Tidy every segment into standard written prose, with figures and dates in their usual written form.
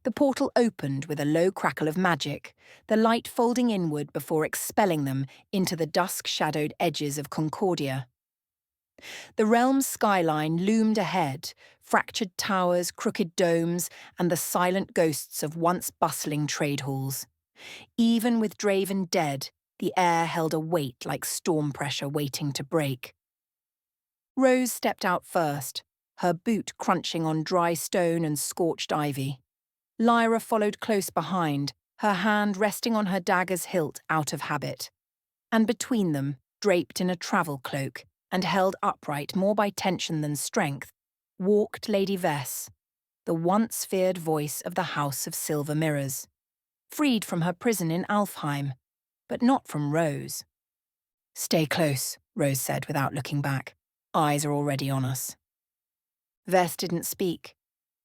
The portal opened with a low crackle of magic, the light folding inward before expelling them into the dusk-shadowed edges of Concordia. The realm's skyline loomed ahead, fractured towers, crooked domes, and the silent ghosts of once bustling trade halls. Even with Draven dead, the air held a weight like storm pressure waiting to break. Rose stepped out first, her boot crunching on dry stone and scorched ivy. Lyra followed close behind, her hand resting on her dagger's hilt out of habit. And between them, draped in a travel cloak, and held upright more by tension than strength, walked Lady Vess, the once feared voice of the House of Silver Mirrors, freed from her prison in Alfheim, but not from Rose. "Stay close," Rose said without looking back. "Eyes are already on us." Vess didn't speak.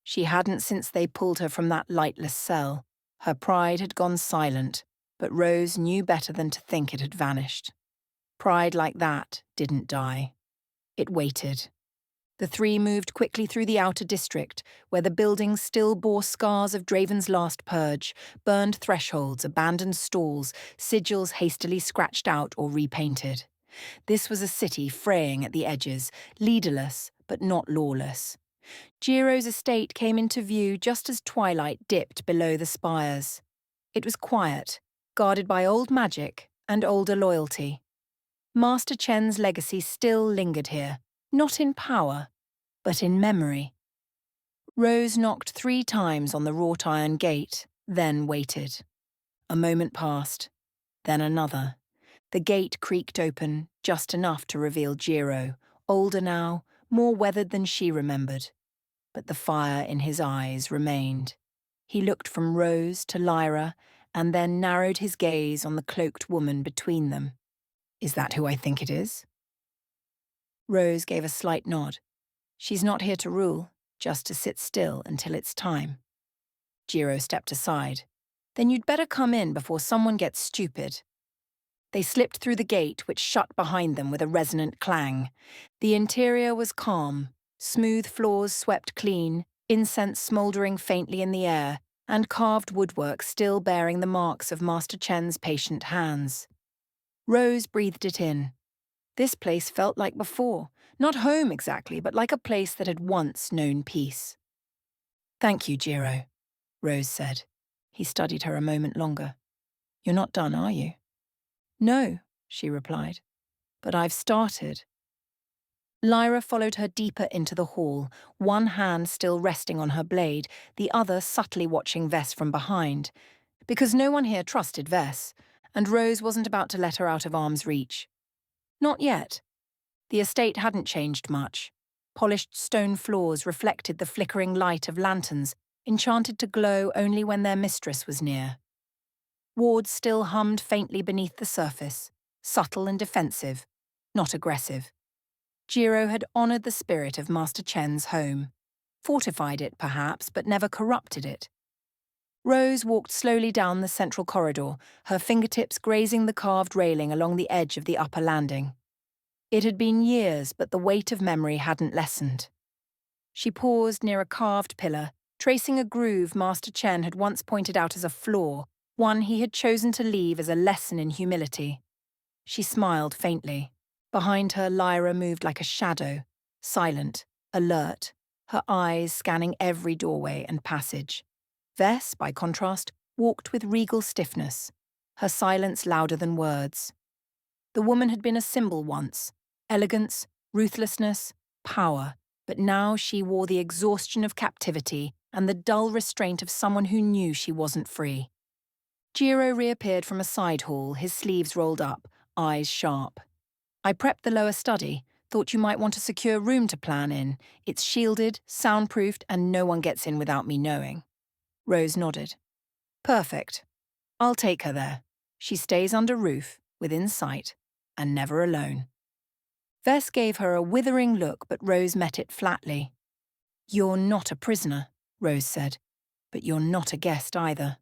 She hadn't since they pulled her from that lightless cell. Her pride had gone silent, but Rose knew better than to think it had vanished. Pride like that didn't die. It waited. The three moved quickly through the outer district, where the buildings still bore scars of Draven's last purge, burned thresholds, abandoned stalls, sigils hastily scratched out or repainted. This was a city fraying at the edges, leaderless but not lawless. Giro's estate came into view just as twilight dipped below the spires. It was quiet, guarded by old magic and older loyalty. Master Chen's legacy still lingered here, not in power, but in memory. Rose knocked 3 times on the wrought iron gate, then waited. A moment passed, then another. The gate creaked open, just enough to reveal Giro, older now, more weathered than she remembered. But the fire in his eyes remained. He looked from Rose to Lyra, and then narrowed his gaze on the cloaked woman between them. "Is that who I think it is?" Rose gave a slight nod. "She's not here to rule, just to sit still until it's time." Giro stepped aside. "Then you'd better come in before someone gets stupid." They slipped through the gate, which shut behind them with a resonant clang. The interior was calm, smooth floors swept clean, incense smouldering faintly in the air, and carved woodwork still bearing the marks of Master Chen's patient hands. Rose breathed it in. This place felt like before, not home exactly, but like a place that had once known peace. "Thank you, Giro," Rose said. He studied her a moment longer. "You're not done, are you?" "No," she replied, "but I've started." Lyra followed her deeper into the hall, one hand still resting on her blade, the other subtly watching Vess from behind, because no one here trusted Vess, and Rose wasn't about to let her out of arm's reach. Not yet. The estate hadn't changed much. Polished stone floors reflected the flickering light of lanterns, enchanted to glow only when their mistress was near. Wards still hummed faintly beneath the surface, subtle and defensive, not aggressive. Giro had honoured the spirit of Master Chen's home, fortified it perhaps, but never corrupted it. Rose walked slowly down the central corridor, her fingertips grazing the carved railing along the edge of the upper landing. It had been years, but the weight of memory hadn't lessened. She paused near a carved pillar, tracing a groove Master Chen had once pointed out as a flaw, one he had chosen to leave as a lesson in humility. She smiled faintly. Behind her, Lyra moved like a shadow, silent, alert, her eyes scanning every doorway and passage. Vess, by contrast, walked with regal stiffness, her silence louder than words. The woman had been a symbol once, elegance, ruthlessness, power, but now she wore the exhaustion of captivity and the dull restraint of someone who knew she wasn't free. Giro reappeared from a side hall, his sleeves rolled up, eyes sharp. "I prepped the lower study, thought you might want a secure room to plan in. It's shielded, soundproofed, and no one gets in without me knowing." Rose nodded. "Perfect. I'll take her there. She stays under roof, within sight, and never alone." Vess gave her a withering look, but Rose met it flatly. "You're not a prisoner," Rose said, "but you're not a guest either."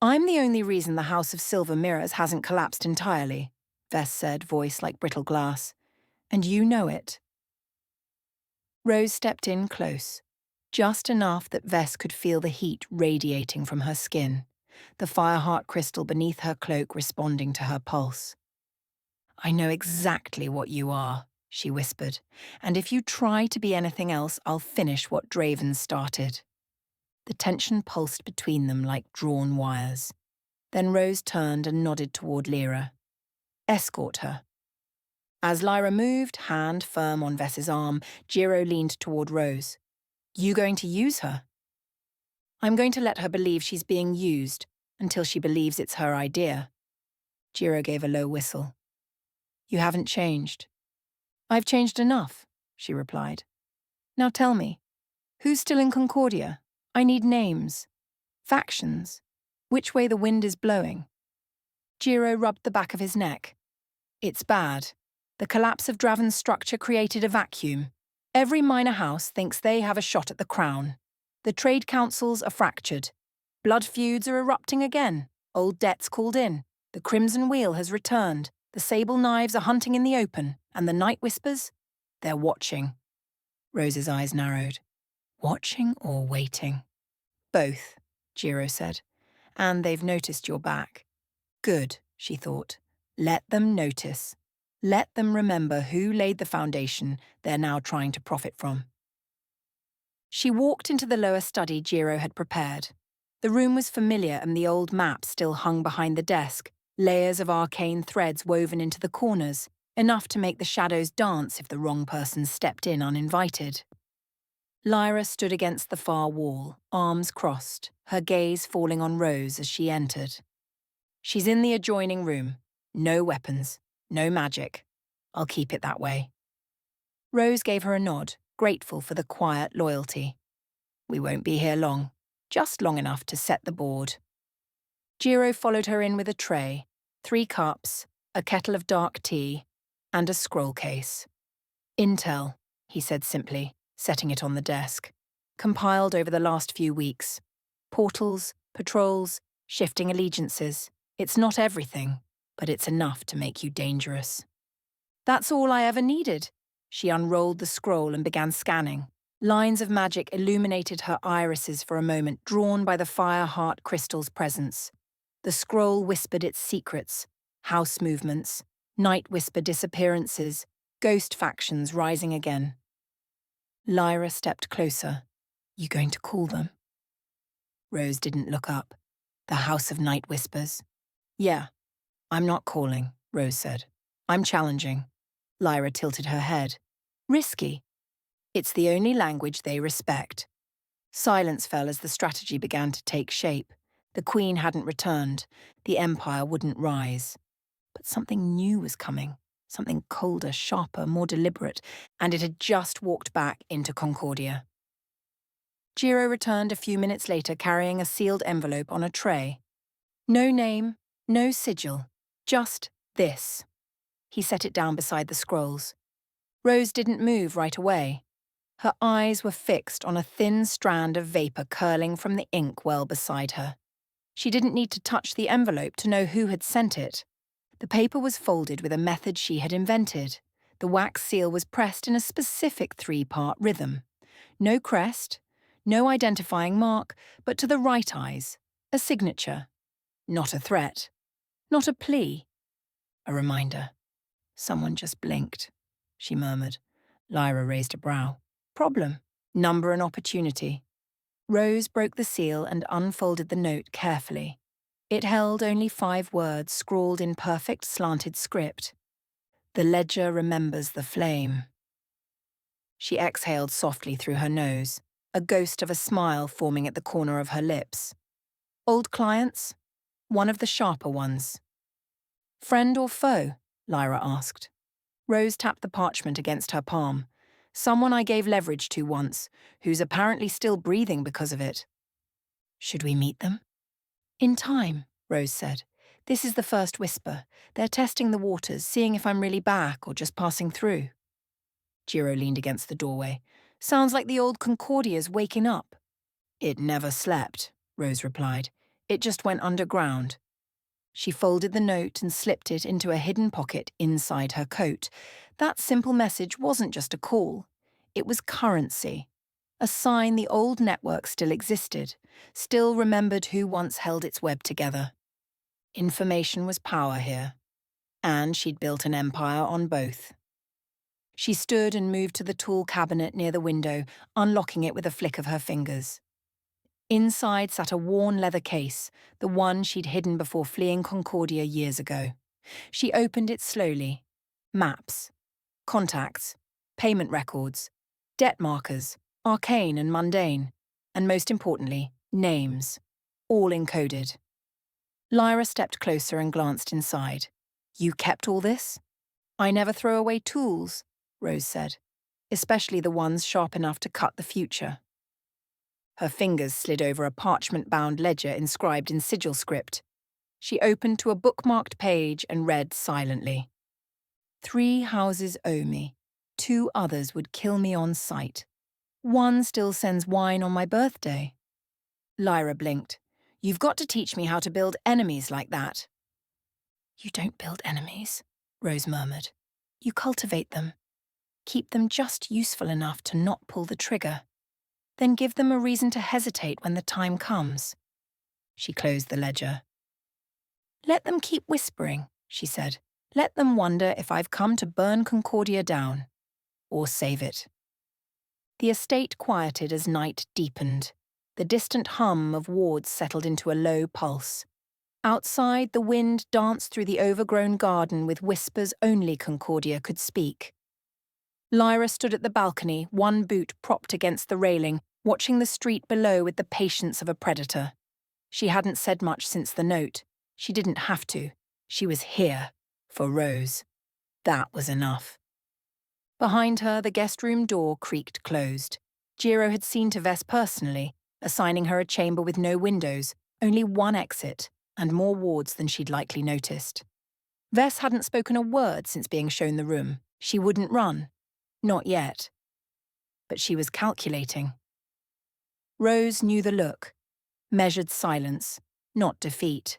"I'm the only reason the House of Silver Mirrors hasn't collapsed entirely," Vess said, voice like brittle glass. "And you know it." Rose stepped in close. just enough that Vess could feel the heat radiating from her skin, the fireheart crystal beneath her cloak responding to her pulse. "I know exactly what you are," she whispered, "and if you try to be anything else, I'll finish what Draven started." The tension pulsed between them like drawn wires. Then Rose turned and nodded toward Lyra. "Escort her." As Lyra moved, hand firm on Vess's arm, Jiro leaned toward Rose. "You going to use her?" "I'm going to let her believe she's being used, until she believes it's her idea." Jiro gave a low whistle. "You haven't changed." "I've changed enough," she replied. "Now tell me, who's still in Concordia? I need names. Factions. Which way the wind is blowing." Jiro rubbed the back of his neck. "It's bad. The collapse of Draven's structure created a vacuum. Every minor house thinks they have a shot at the crown. The trade councils are fractured. Blood feuds are erupting again. Old debts called in. The Crimson Wheel has returned. The Sable Knives are hunting in the open. And the Night Whispers? They're watching." Rose's eyes narrowed. "Watching or waiting?" "Both," Jiro said. "And they've noticed your back." "Good," she thought. "Let them notice. Let them remember who laid the foundation they're now trying to profit from." She walked into the lower study Jiro had prepared. The room was familiar and the old map still hung behind the desk, layers of arcane threads woven into the corners, enough to make the shadows dance if the wrong person stepped in uninvited. Lyra stood against the far wall, arms crossed, her gaze falling on Rose as she entered. "She's in the adjoining room. No weapons, no magic. I'll keep it that way." Rose gave her a nod, grateful for the quiet loyalty. "We won't be here long, just long enough to set the board." Jiro followed her in with a tray, 3 cups, a kettle of dark tea, and a scroll case. "Intel," he said simply, setting it on the desk. "Compiled over the last few weeks. Portals, patrols, shifting allegiances. It's not everything, but it's enough to make you dangerous." "That's all I ever needed." She unrolled the scroll and began scanning. Lines of magic illuminated her irises for a moment, drawn by the fireheart crystal's presence. The scroll whispered its secrets: house movements, night whisper disappearances, ghost factions rising again. Lyra stepped closer. "You going to call them?" Rose didn't look up. "The House of Night Whispers?" "Yeah. I'm not calling," Rose said. "I'm challenging." Lyra tilted her head. "Risky." "It's the only language they respect." Silence fell as the strategy began to take shape. The Queen hadn't returned. The Empire wouldn't rise. But something new was coming. Something colder, sharper, more deliberate, and it had just walked back into Concordia. Jiro returned a few minutes later carrying a sealed envelope on a tray. No name, no sigil, just this. He set it down beside the scrolls. Rose didn't move right away. Her eyes were fixed on a thin strand of vapor curling from the ink well beside her. She didn't need to touch the envelope to know who had sent it. The paper was folded with a method she had invented. The wax seal was pressed in a specific 3-part rhythm. No crest, no identifying mark, but to the right eyes, a signature. Not a threat, not a plea. A reminder. "Someone just blinked," she murmured. Lyra raised a brow. "Problem. Number and opportunity." Rose broke the seal and unfolded the note carefully. It held only 5 words scrawled in perfect slanted script. "The ledger remembers the flame." She exhaled softly through her nose, a ghost of a smile forming at the corner of her lips. "Old clients?" "One of the sharper ones." "Friend or foe?" Lyra asked. Rose tapped the parchment against her palm. "Someone I gave leverage to once, who's apparently still breathing because of it." "Should we meet them?" "In time," Rose said. "This is the first whisper. They're testing the waters, seeing if I'm really back or just passing through." Jiro leaned against the doorway. "Sounds like the old Concordia's waking up." "It never slept," Rose replied. "It just went underground." She folded the note and slipped it into a hidden pocket inside her coat. That simple message wasn't just a call. It was currency. a sign the old network still existed, still remembered who once held its web together. Information was power here, and she'd built an empire on both. She stood and moved to the tool cabinet near the window, unlocking it with a flick of her fingers. Inside sat a worn leather case, the one she'd hidden before fleeing Concordia years ago. She opened it slowly. Maps, contacts, payment records, debt markers, arcane and mundane, and most importantly, names, all encoded. Lyra stepped closer and glanced inside. "You kept all this?" "I never throw away tools," Rose said, "especially the ones sharp enough to cut the future." Her fingers slid over a parchment-bound ledger inscribed in sigil script. She opened to a bookmarked page and read silently. 3 houses owe me. 2 others would kill me on sight. 1 still sends wine on my birthday. Lyra blinked. "You've got to teach me how to build enemies like that." "You don't build enemies," Rose murmured. "You cultivate them. Keep them just useful enough to not pull the trigger. Then give them a reason to hesitate when the time comes." She closed the ledger. "Let them keep whispering," she said. "Let them wonder if I've come to burn Concordia down. Or save it." The estate quieted as night deepened. The distant hum of wards settled into a low pulse. Outside, the wind danced through the overgrown garden with whispers only Concordia could speak. Lyra stood at the balcony, one boot propped against the railing, watching the street below with the patience of a predator. She hadn't said much since the note. She didn't have to. She was here, for Rose. That was enough. Behind her, the guest room door creaked closed. Jiro had seen to Vess personally, assigning her a chamber with no windows, only one exit, and more wards than she'd likely noticed. Vess hadn't spoken a word since being shown the room. She wouldn't run. Not yet. But she was calculating. Rose knew the look. Measured silence, not defeat.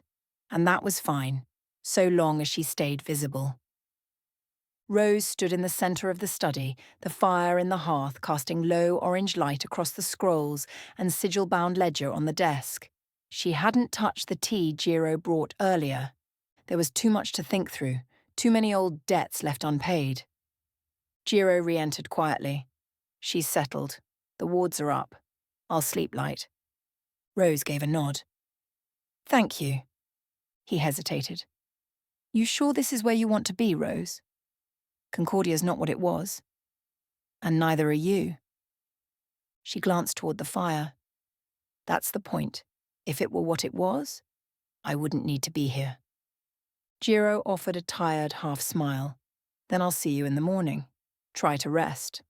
And that was fine, so long as she stayed visible. Rose stood in the centre of the study, the fire in the hearth casting low orange light across the scrolls and sigil-bound ledger on the desk. She hadn't touched the tea Jiro brought earlier. There was too much to think through, too many old debts left unpaid. Jiro re-entered quietly. "She's settled. The wards are up. I'll sleep light." Rose gave a nod. "Thank you." He hesitated. "You sure this is where you want to be, Rose? Concordia's not what it was. And neither are you." She glanced toward the fire. "That's the point. If it were what it was, I wouldn't need to be here." Jiro offered a tired half-smile. "Then I'll see you in the morning. Try to rest."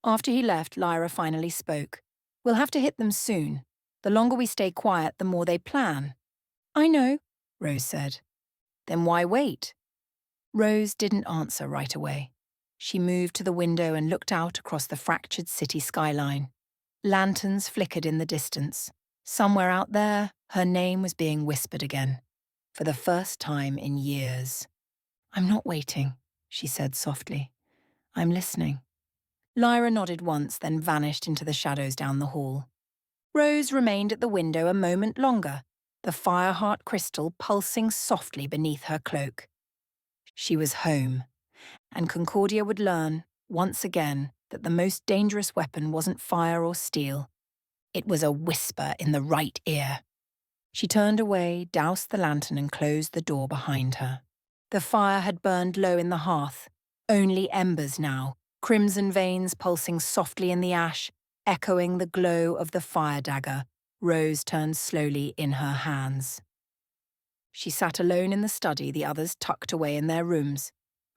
After he left, Lyra finally spoke. "We'll have to hit them soon. The longer we stay quiet, the more they plan." "I know," Rose said. "Then why wait?" Rose didn't answer right away. She moved to the window and looked out across the fractured city skyline. Lanterns flickered in the distance. Somewhere out there, her name was being whispered again. For the first time in years. "I'm not waiting," she said softly. "I'm listening." Lyra nodded once, then vanished into the shadows down the hall. Rose remained at the window a moment longer, the Fireheart crystal pulsing softly beneath her cloak. She was home, and Concordia would learn, once again, that the most dangerous weapon wasn't fire or steel. It was a whisper in the right ear. She turned away, doused the lantern and closed the door behind her. The fire had burned low in the hearth, only embers now, crimson veins pulsing softly in the ash, echoing the glow of the fire dagger Rose turned slowly in her hands. She sat alone in the study, the others tucked away in their rooms.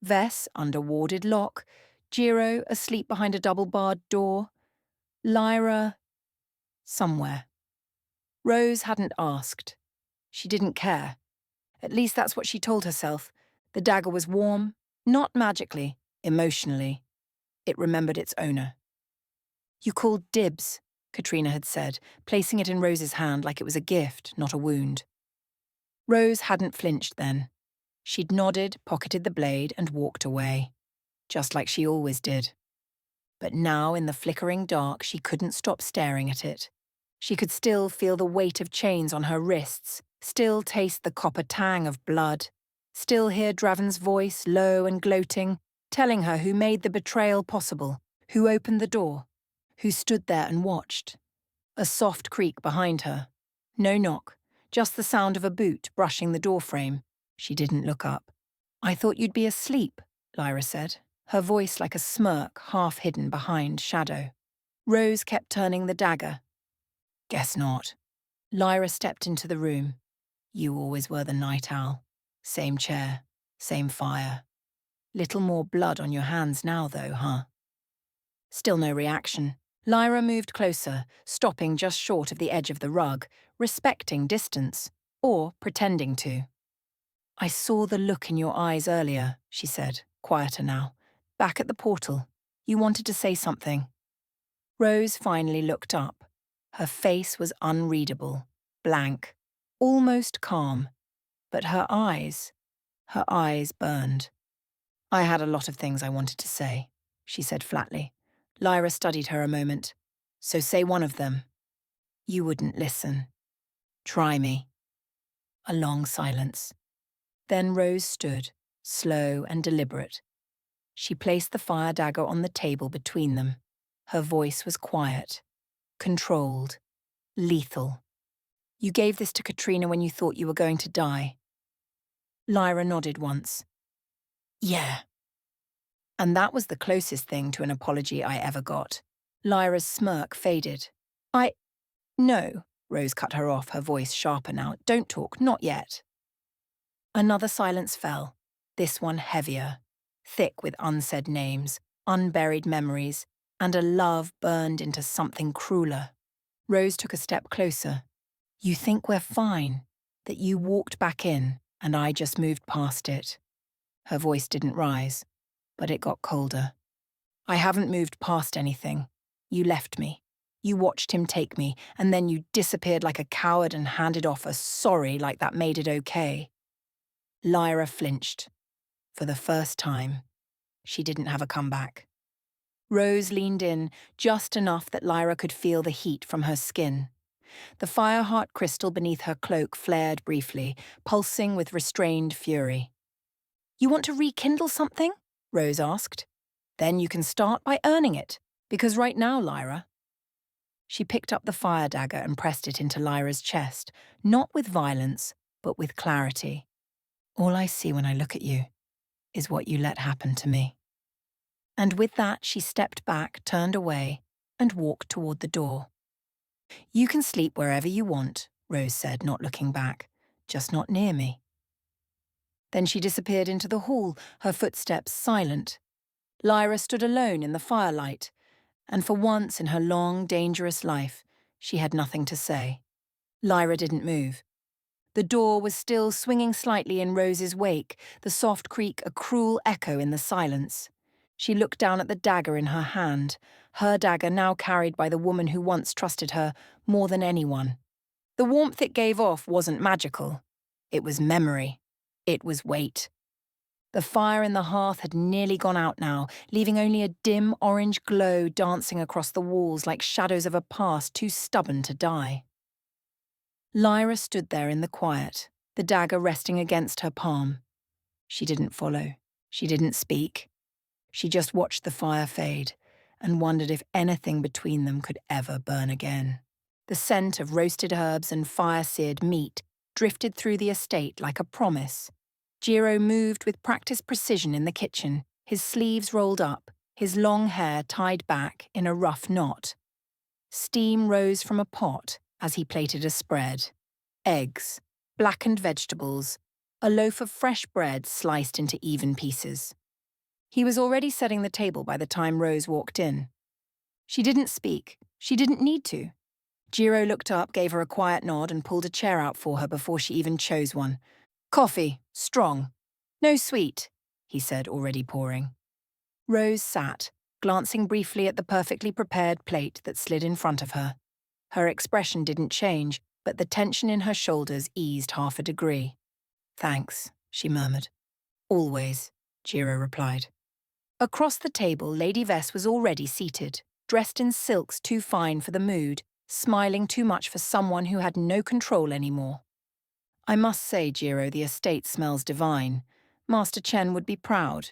Vess under warded lock, Jiro asleep behind a double-barred door, Lyra somewhere. Rose hadn't asked. She didn't care. At least that's what she told herself. The dagger was warm, not magically, emotionally. It remembered its owner. "You called dibs," Katrina had said, placing it in Rose's hand like it was a gift, not a wound. Rose hadn't flinched then. She'd nodded, pocketed the blade, and walked away. Just like she always did. But now, in the flickering dark, she couldn't stop staring at it. She could still feel the weight of chains on her wrists, still taste the copper tang of blood, still hear Draven's voice, low and gloating, telling her who made the betrayal possible, who opened the door, who stood there and watched. A soft creak behind her. No knock, just the sound of a boot brushing the doorframe. She didn't look up. "I thought you'd be asleep," Lyra said, her voice like a smirk half hidden behind shadow. Rose kept turning the dagger. "Guess not." Lyra stepped into the room. "You always were the night owl. Same chair, same fire. Little more blood on your hands now, though, huh?" Still no reaction. Lyra moved closer, stopping just short of the edge of the rug, respecting distance, or pretending to. "I saw the look in your eyes earlier," she said, quieter now. "Back at the portal. You wanted to say something." Rose finally looked up. Her face was unreadable, blank, almost calm. But her eyes burned. "I had a lot of things I wanted to say," she said flatly. Lyra studied her a moment. "So say one of them." "You wouldn't listen." "Try me." A long silence. Then Rose stood, slow and deliberate. She placed the fire dagger on the table between them. Her voice was quiet, controlled, lethal. "You gave this to Katrina when you thought you were going to die." Lyra nodded once. "Yeah." And that was the closest thing to an apology I ever got. Lyra's smirk faded. No, Rose cut her off, her voice sharper now. "Don't talk, not yet." Another silence fell, this one heavier, thick with unsaid names, unburied memories, and a love burned into something crueler. Rose took a step closer. "You think we're fine, that you walked back in, and I just moved past it." Her voice didn't rise, but it got colder. "I haven't moved past anything. You left me. You watched him take me, and then you disappeared like a coward and handed off a sorry like that made it okay." Lyra flinched. For the first time, she didn't have a comeback. Rose leaned in, just enough that Lyra could feel the heat from her skin. The fireheart crystal beneath her cloak flared briefly, pulsing with restrained fury. "You want to rekindle something?" Rose asked. "Then you can start by earning it, because right now, Lyra..." She picked up the fire dagger and pressed it into Lyra's chest, not with violence, but with clarity. "All I see when I look at you is what you let happen to me." And with that, she stepped back, turned away, and walked toward the door. "You can sleep wherever you want," Rose said, not looking back, "just not near me." Then she disappeared into the hall, her footsteps silent. Lyra stood alone in the firelight, and for once in her long, dangerous life, she had nothing to say. Lyra didn't move. The door was still swinging slightly in Rose's wake, the soft creak a cruel echo in the silence. She looked down at the dagger in her dagger now carried by the woman who once trusted her more than anyone. The warmth it gave off wasn't magical. It was memory. It was weight. The fire in the hearth had nearly gone out now, leaving only a dim orange glow dancing across the walls like shadows of a past too stubborn to die. Lyra stood there in the quiet, the dagger resting against her palm. She didn't follow. She didn't speak. She just watched the fire fade and wondered if anything between them could ever burn again. The scent of roasted herbs and fire-seared meat drifted through the estate like a promise. Jiro moved with practiced precision in the kitchen, his sleeves rolled up, his long hair tied back in a rough knot. Steam rose from a pot as he plated a spread. Eggs, blackened vegetables, a loaf of fresh bread sliced into even pieces. He was already setting the table by the time Rose walked in. She didn't speak. She didn't need to. Jiro looked up, gave her a quiet nod, and pulled a chair out for her before she even chose one. "Coffee, strong. No sweet," he said, already pouring. Rose sat, glancing briefly at the perfectly prepared plate that slid in front of her. Her expression didn't change, but the tension in her shoulders eased half a degree. "Thanks," she murmured. "Always," Jiro replied. Across the table, Lady Vess was already seated, dressed in silks too fine for the mood, smiling too much for someone who had no control anymore. I must say, Jiro, the estate smells divine. Master Chen would be proud.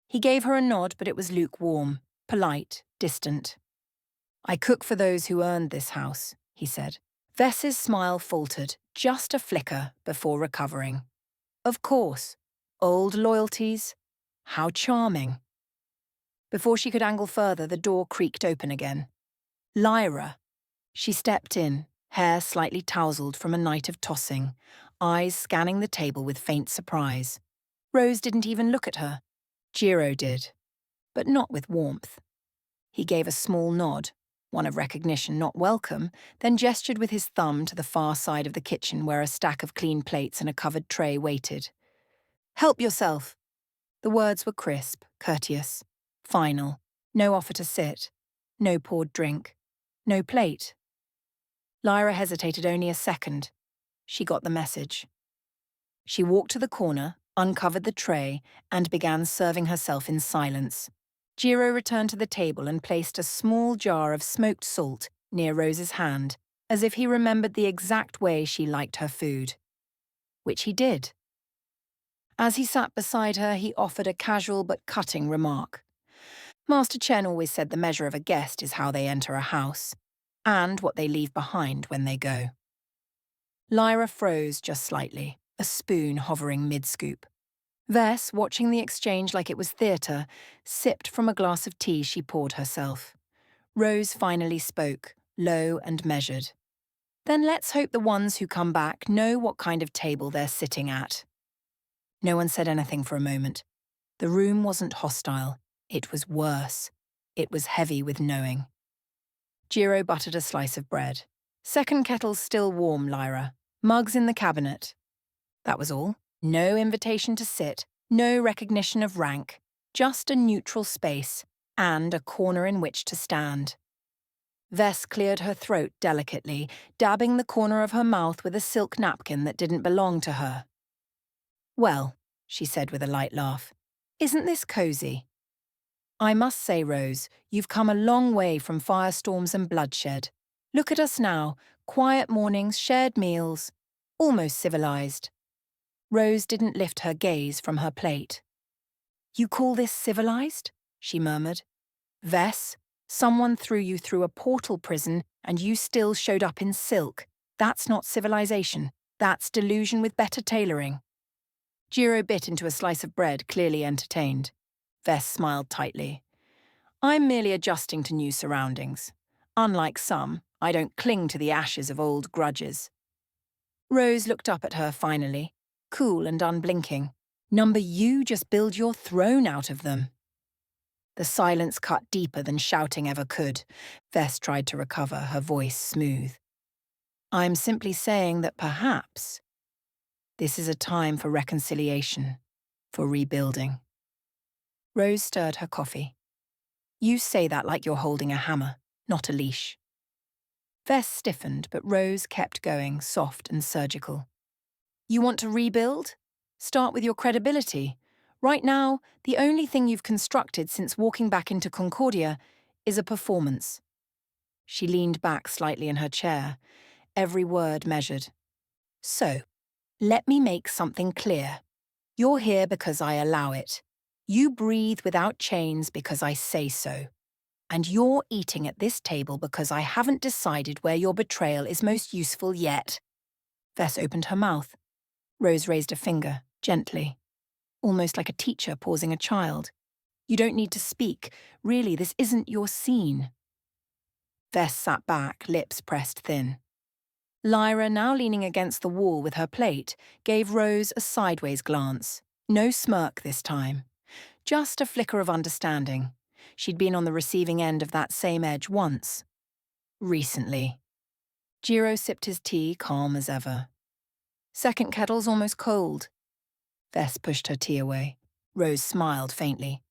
He gave her a nod, but it was lukewarm, polite, distant. I cook for those who earned this house, he said. Vess's smile faltered, just a flicker, before recovering. Of course. Old loyalties. How charming. Before she could angle further, the door creaked open again. Lyra. She stepped in, hair slightly tousled from a night of tossing, eyes scanning the table with faint surprise. Rose didn't even look at her. Jiro did, but not with warmth. He gave a small nod, one of recognition not welcome, then gestured with his thumb to the far side of the kitchen where a stack of clean plates and a covered tray waited. Help yourself. The words were crisp, courteous, final. No offer to sit, no poured drink, no plate. Lyra hesitated only a second. She got the message. She walked to the corner, uncovered the tray, and began serving herself in silence. Jiro returned to the table and placed a small jar of smoked salt near Rose's hand, as if he remembered the exact way she liked her food. Which he did. As he sat beside her, he offered a casual but cutting remark. Master Chen always said the measure of a guest is how they enter a house, and what they leave behind when they go. Lyra froze just slightly, a spoon hovering mid-scoop. Vess, watching the exchange like it was theatre, sipped from a glass of tea she poured herself. Rose finally spoke, low and measured. Then let's hope the ones who come back know what kind of table they're sitting at. No one said anything for a moment. The room wasn't hostile. It was worse. It was heavy with knowing. Jiro buttered a slice of bread. Second kettle's still warm, Lyra. Mugs in the cabinet. That was all. No invitation to sit, no recognition of rank, just a neutral space and a corner in which to stand. Vess cleared her throat delicately, dabbing the corner of her mouth with a silk napkin that didn't belong to her. Well, she said with a light laugh, isn't this cozy? I must say, Rose, you've come a long way from firestorms and bloodshed. Look at us now, quiet mornings, shared meals, almost civilized. Rose didn't lift her gaze from her plate. You call this civilized? She murmured. Vess, someone threw you through a portal prison and you still showed up in silk. That's not civilization. That's delusion with better tailoring. Jiro bit into a slice of bread, clearly entertained. Vess smiled tightly. I'm merely adjusting to new surroundings. Unlike some, I don't cling to the ashes of old grudges. Rose looked up at her finally, cool and unblinking. Number, you just build your throne out of them. The silence cut deeper than shouting ever could. Vess tried to recover, her voice smooth. I'm simply saying that perhaps this is a time for reconciliation, for rebuilding. Rose stirred her coffee. You say that like you're holding a hammer, not a leash. Vess stiffened, but Rose kept going, soft and surgical. You want to rebuild? Start with your credibility. Right now, the only thing you've constructed since walking back into Concordia is a performance. She leaned back slightly in her chair, every word measured. So, let me make something clear. You're here because I allow it. You breathe without chains because I say so. And you're eating at this table because I haven't decided where your betrayal is most useful yet. Vess opened her mouth. Rose raised a finger, gently, almost like a teacher pausing a child. You don't need to speak. Really, this isn't your scene. Vess sat back, lips pressed thin. Lyra, now leaning against the wall with her plate, gave Rose a sideways glance. No smirk this time. Just a flicker of understanding. She'd been on the receiving end of that same edge once. Recently. Jiro sipped his tea, calm as ever. Second kettle's almost cold. Vess pushed her tea away. Rose smiled faintly.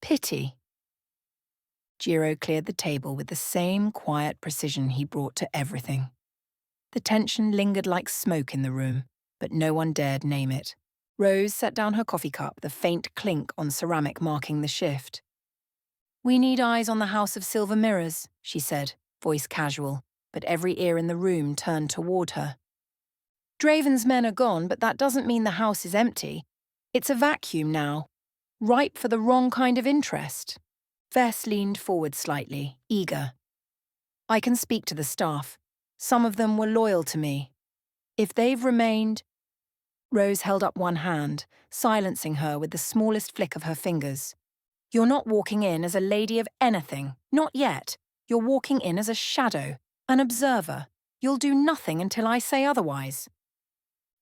Pity. Jiro cleared the table with the same quiet precision he brought to everything. The tension lingered like smoke in the room, but no one dared name it. Rose set down her coffee cup, the faint clink on ceramic marking the shift. "We need eyes on the House of Silver Mirrors," she said, voice casual, but every ear in the room turned toward her. "Draven's men are gone, but that doesn't mean the house is empty. It's a vacuum now, ripe for the wrong kind of interest." Vess leaned forward slightly, eager. "I can speak to the staff. Some of them were loyal to me. If they've remained—" Rose held up one hand, silencing her with the smallest flick of her fingers. "You're not walking in as a lady of anything, not yet. You're walking in as a shadow, an observer. You'll do nothing until I say otherwise."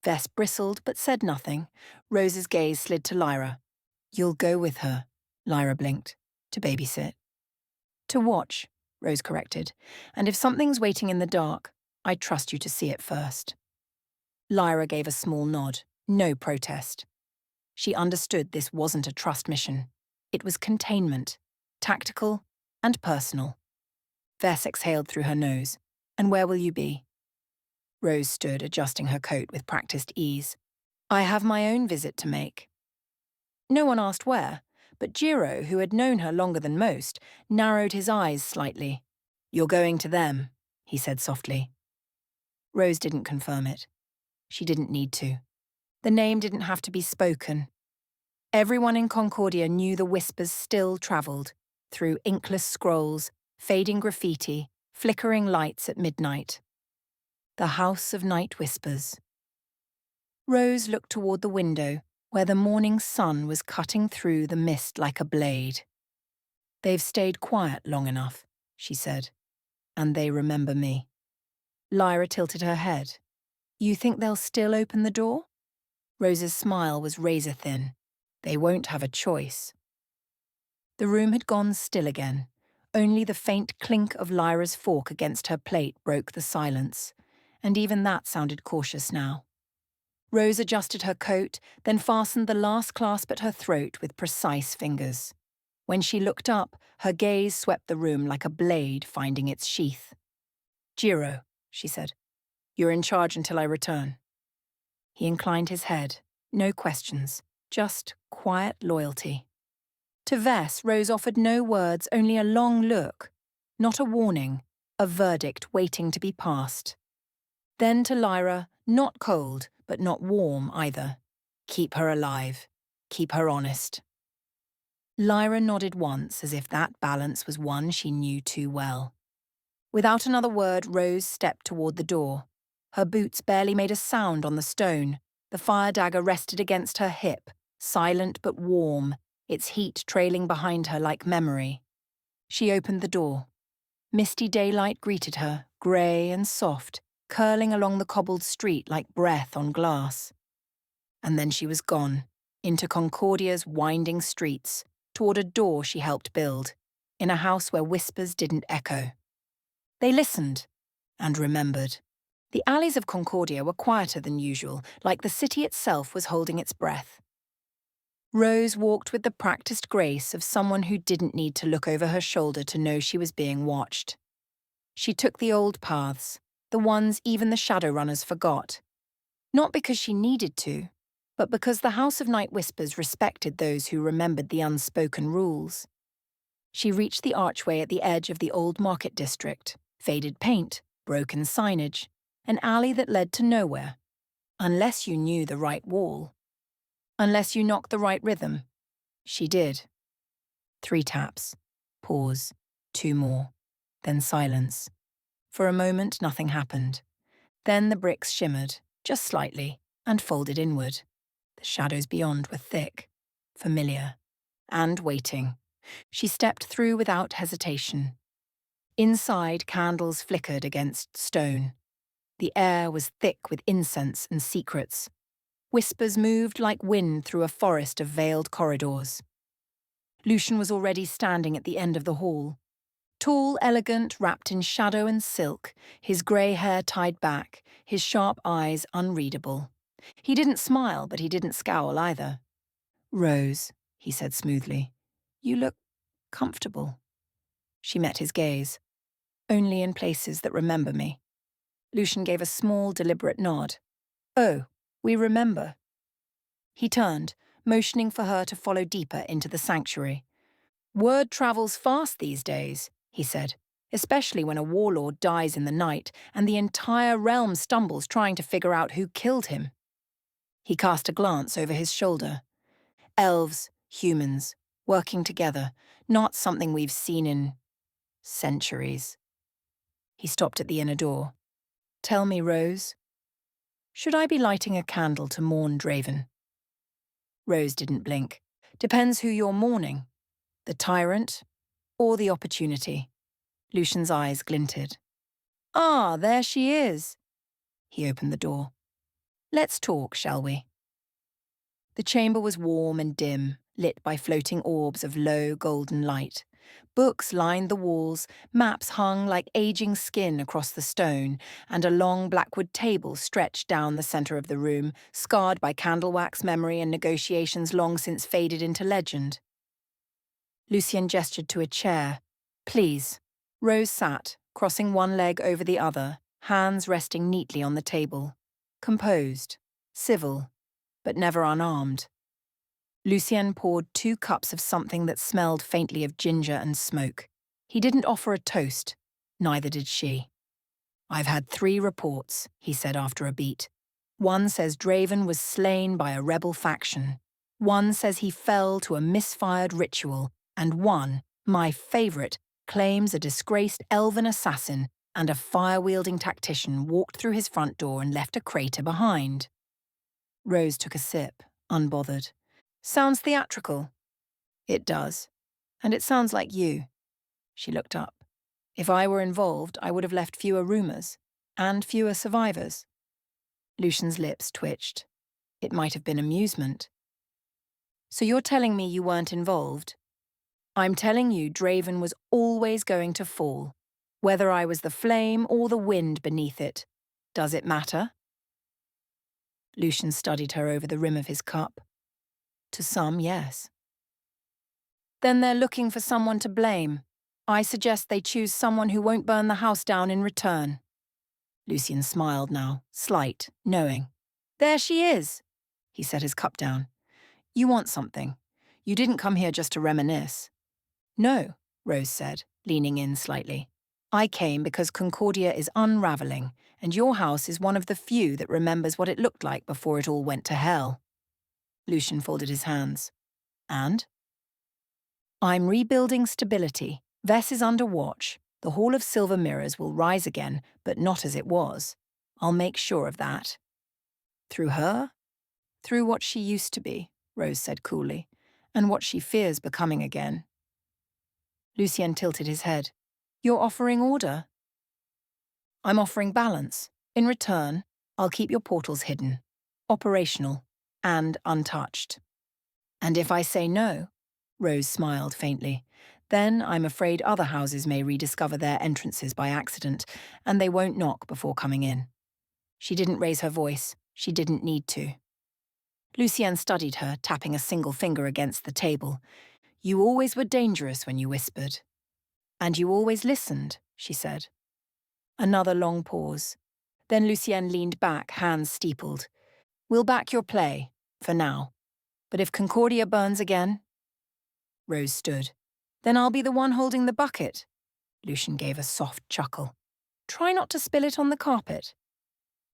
Vess bristled but said nothing. Rose's gaze slid to Lyra. "You'll go with her," Lyra blinked. "To babysit." "To watch," Rose corrected. "And if something's waiting in the dark, I'd trust you to see it first." Lyra gave a small nod, no protest. She understood this wasn't a trust mission. It was containment, tactical and personal. Vess exhaled through her nose. "And where will you be?" Rose stood, adjusting her coat with practiced ease. "I have my own visit to make." No one asked where, but Jiro, who had known her longer than most, narrowed his eyes slightly. "You're going to them," he said softly. Rose didn't confirm it. She didn't need to. The name didn't have to be spoken. Everyone in Concordia knew the whispers still travelled, through inkless scrolls, fading graffiti, flickering lights at midnight. The House of Night Whispers. Rose looked toward the window, where the morning sun was cutting through the mist like a blade. "They've stayed quiet long enough," she said, "and they remember me." Lyra tilted her head. "You think they'll still open the door?" Rose's smile was razor-thin. "They won't have a choice." The room had gone still again. Only the faint clink of Lyra's fork against her plate broke the silence, and even that sounded cautious now. Rose adjusted her coat, then fastened the last clasp at her throat with precise fingers. When she looked up, her gaze swept the room like a blade finding its sheath. "Jiro," she said, "you're in charge until I return." He inclined his head. No questions, just quiet loyalty. To Vess, Rose offered no words, only a long look. Not a warning, a verdict waiting to be passed. Then to Lyra, not cold, but not warm either. Keep her alive. Keep her honest. Lyra nodded once, as if that balance was one she knew too well. Without another word, Rose stepped toward the door. Her boots barely made a sound on the stone. The fire dagger rested against her hip, silent but warm, its heat trailing behind her like memory. She opened the door. Misty daylight greeted her, grey and soft, curling along the cobbled street like breath on glass. And then she was gone, into Concordia's winding streets, toward a door she helped build, in a house where whispers didn't echo. They listened and remembered. The alleys of Concordia were quieter than usual, like the city itself was holding its breath. Rose walked with the practiced grace of someone who didn't need to look over her shoulder to know she was being watched. She took the old paths, the ones even the Shadowrunners forgot. Not because she needed to, but because the House of Night Whispers respected those who remembered the unspoken rules. She reached the archway at the edge of the old market district, faded paint, broken signage, an alley that led to nowhere. Unless you knew the right wall. Unless you knocked the right rhythm. She did. 3 taps. Pause. 2 more. Then silence. For a moment, nothing happened. Then the bricks shimmered, just slightly, and folded inward. The shadows beyond were thick, familiar, and waiting. She stepped through without hesitation. Inside, candles flickered against stone. The air was thick with incense and secrets. Whispers moved like wind through a forest of veiled corridors. Lucian was already standing at the end of the hall. Tall, elegant, wrapped in shadow and silk, his grey hair tied back, his sharp eyes unreadable. He didn't smile, but he didn't scowl either. "Rose," he said smoothly, "you look comfortable." She met his gaze. "Only in places that remember me." Lucian gave a small, deliberate nod. "Oh, we remember." He turned, motioning for her to follow deeper into the sanctuary. "Word travels fast these days," he said, "especially when a warlord dies in the night and the entire realm stumbles trying to figure out who killed him." He cast a glance over his shoulder. Elves, humans, working together, not something we've seen in centuries. He stopped at the inner door. "Tell me, Rose, should I be lighting a candle to mourn Draven?" Rose didn't blink. "Depends who you're mourning. The tyrant or the opportunity." Lucian's eyes glinted. "Ah, there she is." He opened the door. "Let's talk, shall we?" The chamber was warm and dim, lit by floating orbs of low golden light. Books lined the walls, maps hung like aging skin across the stone, and a long blackwood table stretched down the centre of the room, scarred by candle wax memory and negotiations long since faded into legend. Lucien gestured to a chair. "Please." Rose sat, crossing one leg over the other, hands resting neatly on the table. Composed, civil, but never unarmed. Lucien poured 2 cups of something that smelled faintly of ginger and smoke. He didn't offer a toast, neither did she. "I've had 3 reports," he said after a beat. "One says Draven was slain by a rebel faction. One says he fell to a misfired ritual, and one, my favourite, claims a disgraced elven assassin and a fire-wielding tactician walked through his front door and left a crater behind." Rose took a sip, unbothered. "Sounds theatrical." "It does. And it sounds like you." She looked up. "If I were involved, I would have left fewer rumours. And fewer survivors." Lucian's lips twitched. It might have been amusement. "So you're telling me you weren't involved?" "I'm telling you Draven was always going to fall. Whether I was the flame or the wind beneath it. Does it matter?" Lucian studied her over the rim of his cup. "To some, yes." "Then they're looking for someone to blame. I suggest they choose someone who won't burn the house down in return." Lucien smiled now, slight, knowing. "There she is." He set his cup down. "You want something. You didn't come here just to reminisce." "No," Rose said, leaning in slightly. "I came because Concordia is unravelling, and your house is one of the few that remembers what it looked like before it all went to hell." Lucien folded his hands. "And?" "I'm rebuilding stability. Vess is under watch. The Hall of Silver Mirrors will rise again, but not as it was. I'll make sure of that." "Through her?" "Through what she used to be," Rose said coolly, "and what she fears becoming again." Lucien tilted his head. "You're offering order?" "I'm offering balance. In return, I'll keep your portals hidden, operational, and untouched." "And if I say no?" Rose smiled faintly. "Then I'm afraid other houses may rediscover their entrances by accident, and they won't knock before coming in." She didn't raise her voice. She didn't need to. Lucien studied her, tapping a single finger against the table. "You always were dangerous when you whispered." "And you always listened," she said. Another long pause. Then Lucien leaned back, hands steepled. "We'll back your play, for now. But if Concordia burns again?" Rose stood. "Then I'll be the one holding the bucket." Lucien gave a soft chuckle. "Try not to spill it on the carpet."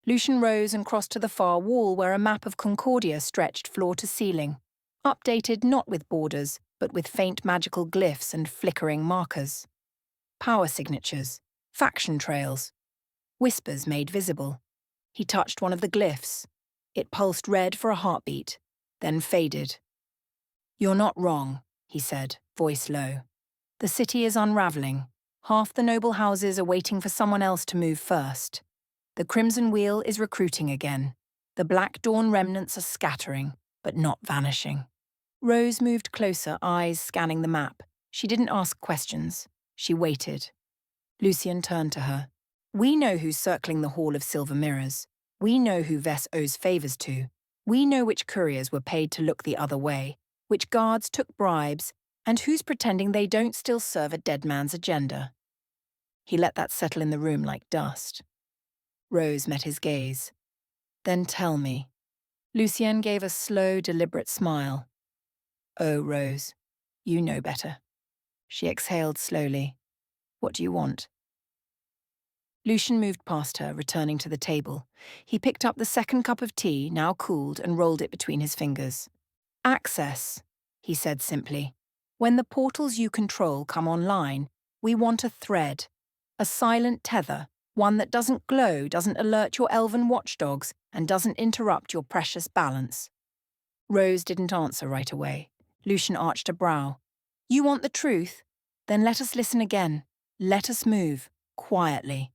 Lucien rose and crossed to the far wall where a map of Concordia stretched floor to ceiling, updated not with borders, but with faint magical glyphs and flickering markers. Power signatures, faction trails, whispers made visible. He touched one of the glyphs. It pulsed red for a heartbeat, then faded. "You're not wrong," he said, voice low. "The city is unravelling. Half the noble houses are waiting for someone else to move first. The Crimson Wheel is recruiting again. The Black Dawn remnants are scattering, but not vanishing." Rose moved closer, eyes scanning the map. She didn't ask questions. She waited. Lucien turned to her. "We know who's circling the Hall of Silver Mirrors. We know who Vess owes favours to. We know which couriers were paid to look the other way, which guards took bribes, and who's pretending they don't still serve a dead man's agenda." He let that settle in the room like dust. Rose met his gaze. "Then tell me." Lucienne gave a slow, deliberate smile. Oh, Rose, you know better. She exhaled slowly. What do you want? Lucian moved past her, returning to the table. He picked up the second cup of tea, now cooled, and rolled it between his fingers. Access, he said simply. When the portals you control come online, we want a thread, a silent tether, one that doesn't glow, doesn't alert your elven watchdogs, and doesn't interrupt your precious balance. Rose didn't answer right away. Lucian arched a brow. You want the truth? Then let us listen again. Let us move, quietly.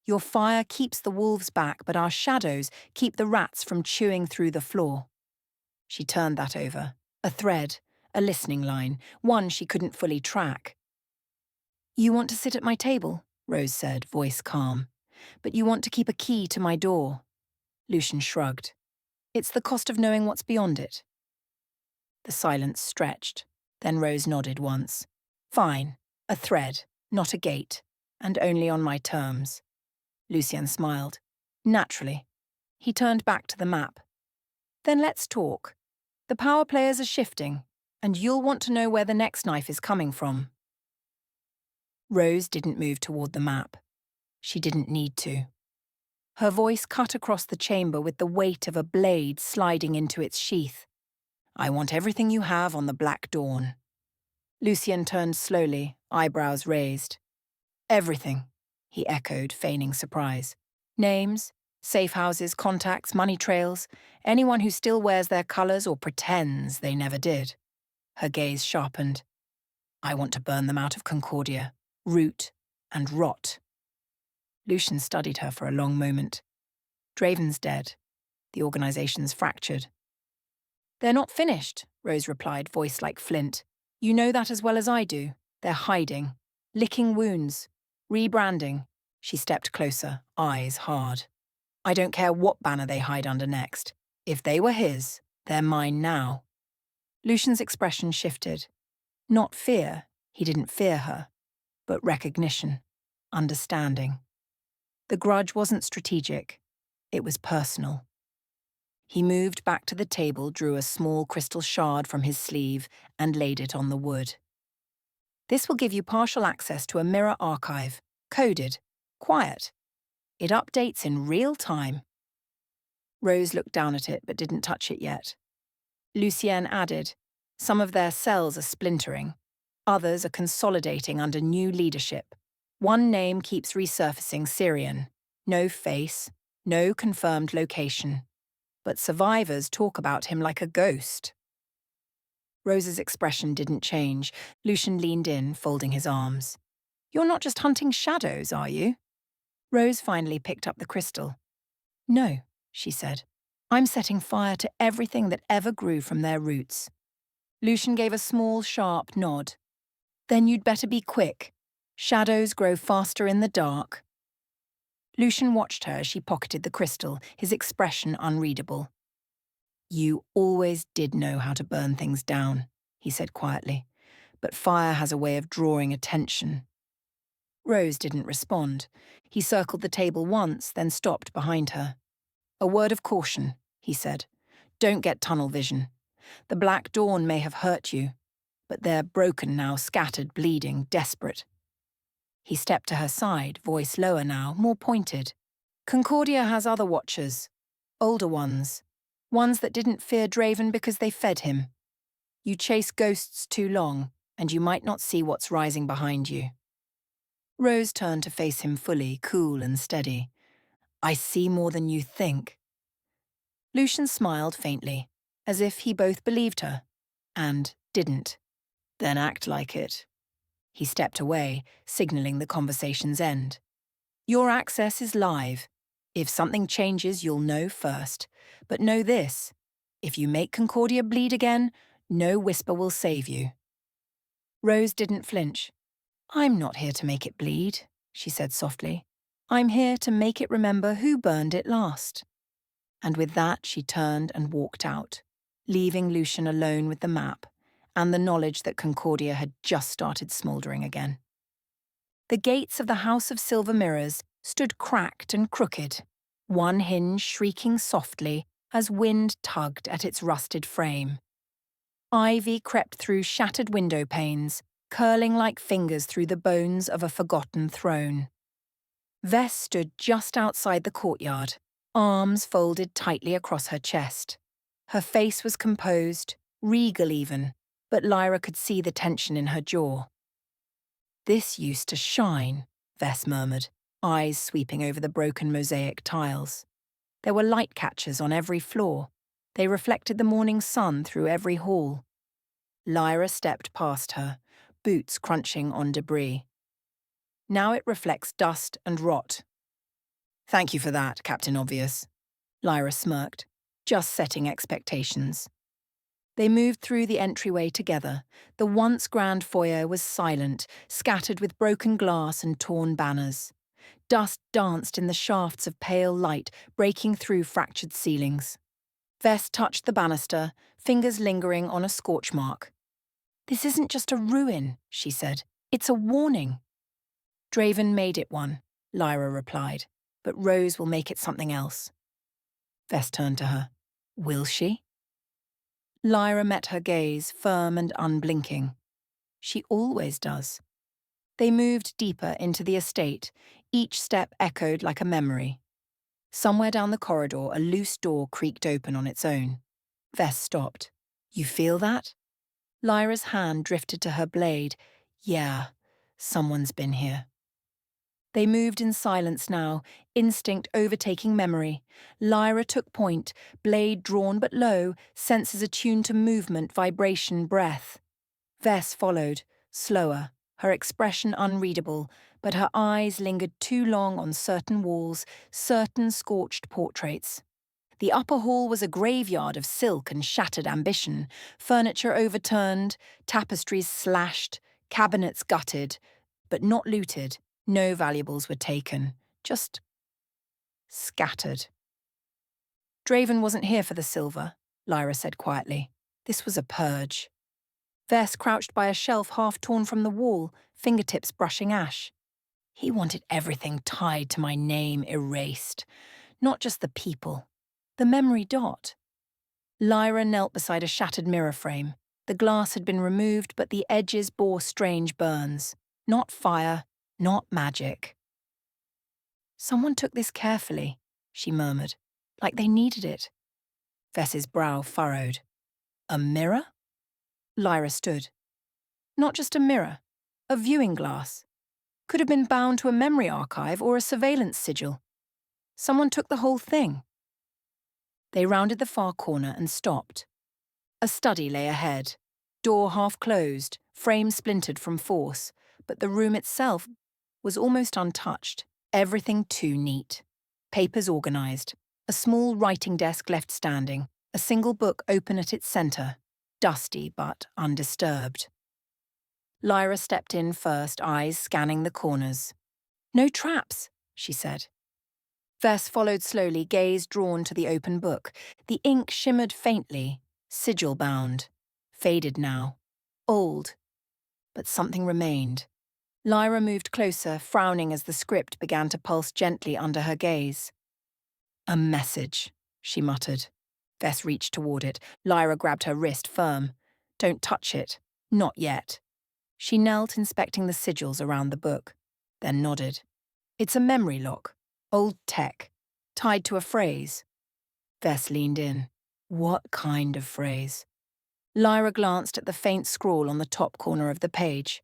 Your fire keeps the wolves back, but our shadows keep the rats from chewing through the floor. She turned that over. A thread, a listening line, one she couldn't fully track. You want to sit at my table, Rose said, voice calm. But you want to keep a key to my door. Lucian shrugged. It's the cost of knowing what's beyond it. The silence stretched. Then Rose nodded once. Fine, a thread, not a gate, and only on my terms. Lucien smiled. Naturally. He turned back to the map. Then let's talk. The power players are shifting, and you'll want to know where the next knife is coming from. Rose didn't move toward the map. She didn't need to. Her voice cut across the chamber with the weight of a blade sliding into its sheath. I want everything you have on the Black Dawn. Lucien turned slowly, eyebrows raised. Everything, he echoed, feigning surprise. Names, safe houses, contacts, money trails, anyone who still wears their colours or pretends they never did. Her gaze sharpened. I want to burn them out of Concordia, root and rot. Lucian studied her for a long moment. Draven's dead. The organization's fractured. They're not finished, Rose replied, voice like flint. You know that as well as I do. They're hiding, licking wounds, rebranding. She stepped closer, eyes hard. I don't care what banner they hide under next. If they were his, they're mine now. Lucian's expression shifted. Not fear, he didn't fear her, but recognition, understanding. The grudge wasn't strategic, it was personal. He moved back to the table, drew a small crystal shard from his sleeve, and laid it on the wood. This will give you partial access to a mirror archive, coded, quiet. It updates in real time. Rose looked down at it but didn't touch it yet. Lucienne added, some of their cells are splintering. Others are consolidating under new leadership. One name keeps resurfacing, Syrian. No face, no confirmed location. But survivors talk about him like a ghost. Rose's expression didn't change. Lucian leaned in, folding his arms. You're not just hunting shadows, are you? Rose finally picked up the crystal. No, she said. I'm setting fire to everything that ever grew from their roots. Lucian gave a small, sharp nod. Then you'd better be quick. Shadows grow faster in the dark. Lucian watched her as she pocketed the crystal, his expression unreadable. You always did know how to burn things down, he said quietly, but fire has a way of drawing attention. Rose didn't respond. He circled the table once, then stopped behind her. A word of caution, he said. Don't get tunnel vision. The Black Dawn may have hurt you, but they're broken now, scattered, bleeding, desperate. He stepped to her side, voice lower now, more pointed. Concordia has other watchers, older ones that didn't fear Draven because they fed him. You chase ghosts too long, and you might not see what's rising behind you. Rose turned to face him fully, cool and steady. I see more than you think. Lucian smiled faintly, as if he both believed her, and didn't. Then act like it. He stepped away, signalling the conversation's end. Your access is live. If something changes, you'll know first. But know this, if you make Concordia bleed again, no whisper will save you. Rose didn't flinch. I'm not here to make it bleed, she said softly. I'm here to make it remember who burned it last. And with that, she turned and walked out, leaving Lucian alone with the map and the knowledge that Concordia had just started smouldering again. The gates of the House of Silver Mirrors stood cracked and crooked, one hinge shrieking softly, as wind tugged at its rusted frame. Ivy crept through shattered window panes, curling like fingers through the bones of a forgotten throne. Vess stood just outside the courtyard, arms folded tightly across her chest. Her face was composed, regal even, but Lyra could see the tension in her jaw. "This used to shine," Vess murmured, eyes sweeping over the broken mosaic tiles. There were light catchers on every floor. They reflected the morning sun through every hall. Lyra stepped past her, boots crunching on debris. "Now it reflects dust and rot." "Thank you for that, Captain Obvious," Lyra smirked, just setting expectations. They moved through the entryway together. The once grand foyer was silent, scattered with broken glass and torn banners. Dust danced in the shafts of pale light, breaking through fractured ceilings. Vess touched the banister, fingers lingering on a scorch mark. "This isn't just a ruin," she said. "It's a warning." "Draven made it one," Lyra replied, "but Rose will make it something else." Vess turned to her. "Will she?" Lyra met her gaze, firm and unblinking. "She always does." They moved deeper into the estate, each step echoed like a memory. Somewhere down the corridor, a loose door creaked open on its own. Vess stopped. "You feel that?" Lyra's hand drifted to her blade. "Yeah, someone's been here." They moved in silence now, instinct overtaking memory. Lyra took point, blade drawn but low, senses attuned to movement, vibration, breath. Vess followed, slower, her expression unreadable, but her eyes lingered too long on certain walls, certain scorched portraits. The upper hall was a graveyard of silk and shattered ambition, furniture overturned, tapestries slashed, cabinets gutted, but not looted. No valuables were taken, just scattered. "Draven wasn't here for the silver," Lyra said quietly. "This was a purge." Vess crouched by a shelf half torn from the wall, fingertips brushing ash. "He wanted everything tied to my name erased, not just the people, the memory dot." Lyra knelt beside a shattered mirror frame. The glass had been removed, but the edges bore strange burns. Not fire, not magic. "Someone took this carefully," she murmured, "like they needed it." Vess's brow furrowed. "A mirror?" Lyra stood. "Not just a mirror, a viewing glass. Could have been bound to a memory archive or a surveillance sigil. Someone took the whole thing." They rounded the far corner and stopped. A study lay ahead, door half closed, frame splintered from force, but the room itself was almost untouched, everything too neat. Papers organized, a small writing desk left standing, a single book open at its center, dusty but undisturbed. Lyra stepped in first, eyes scanning the corners. "No traps," she said. Vess followed slowly, gaze drawn to the open book. The ink shimmered faintly, sigil-bound. Faded now. Old. But something remained. Lyra moved closer, frowning as the script began to pulse gently under her gaze. "A message," she muttered. Vess reached toward it. Lyra grabbed her wrist firm. "Don't touch it. Not yet." She knelt, inspecting the sigils around the book, then nodded. "It's a memory lock. Old tech. Tied to a phrase." Vess leaned in. "What kind of phrase?" Lyra glanced at the faint scrawl on the top corner of the page.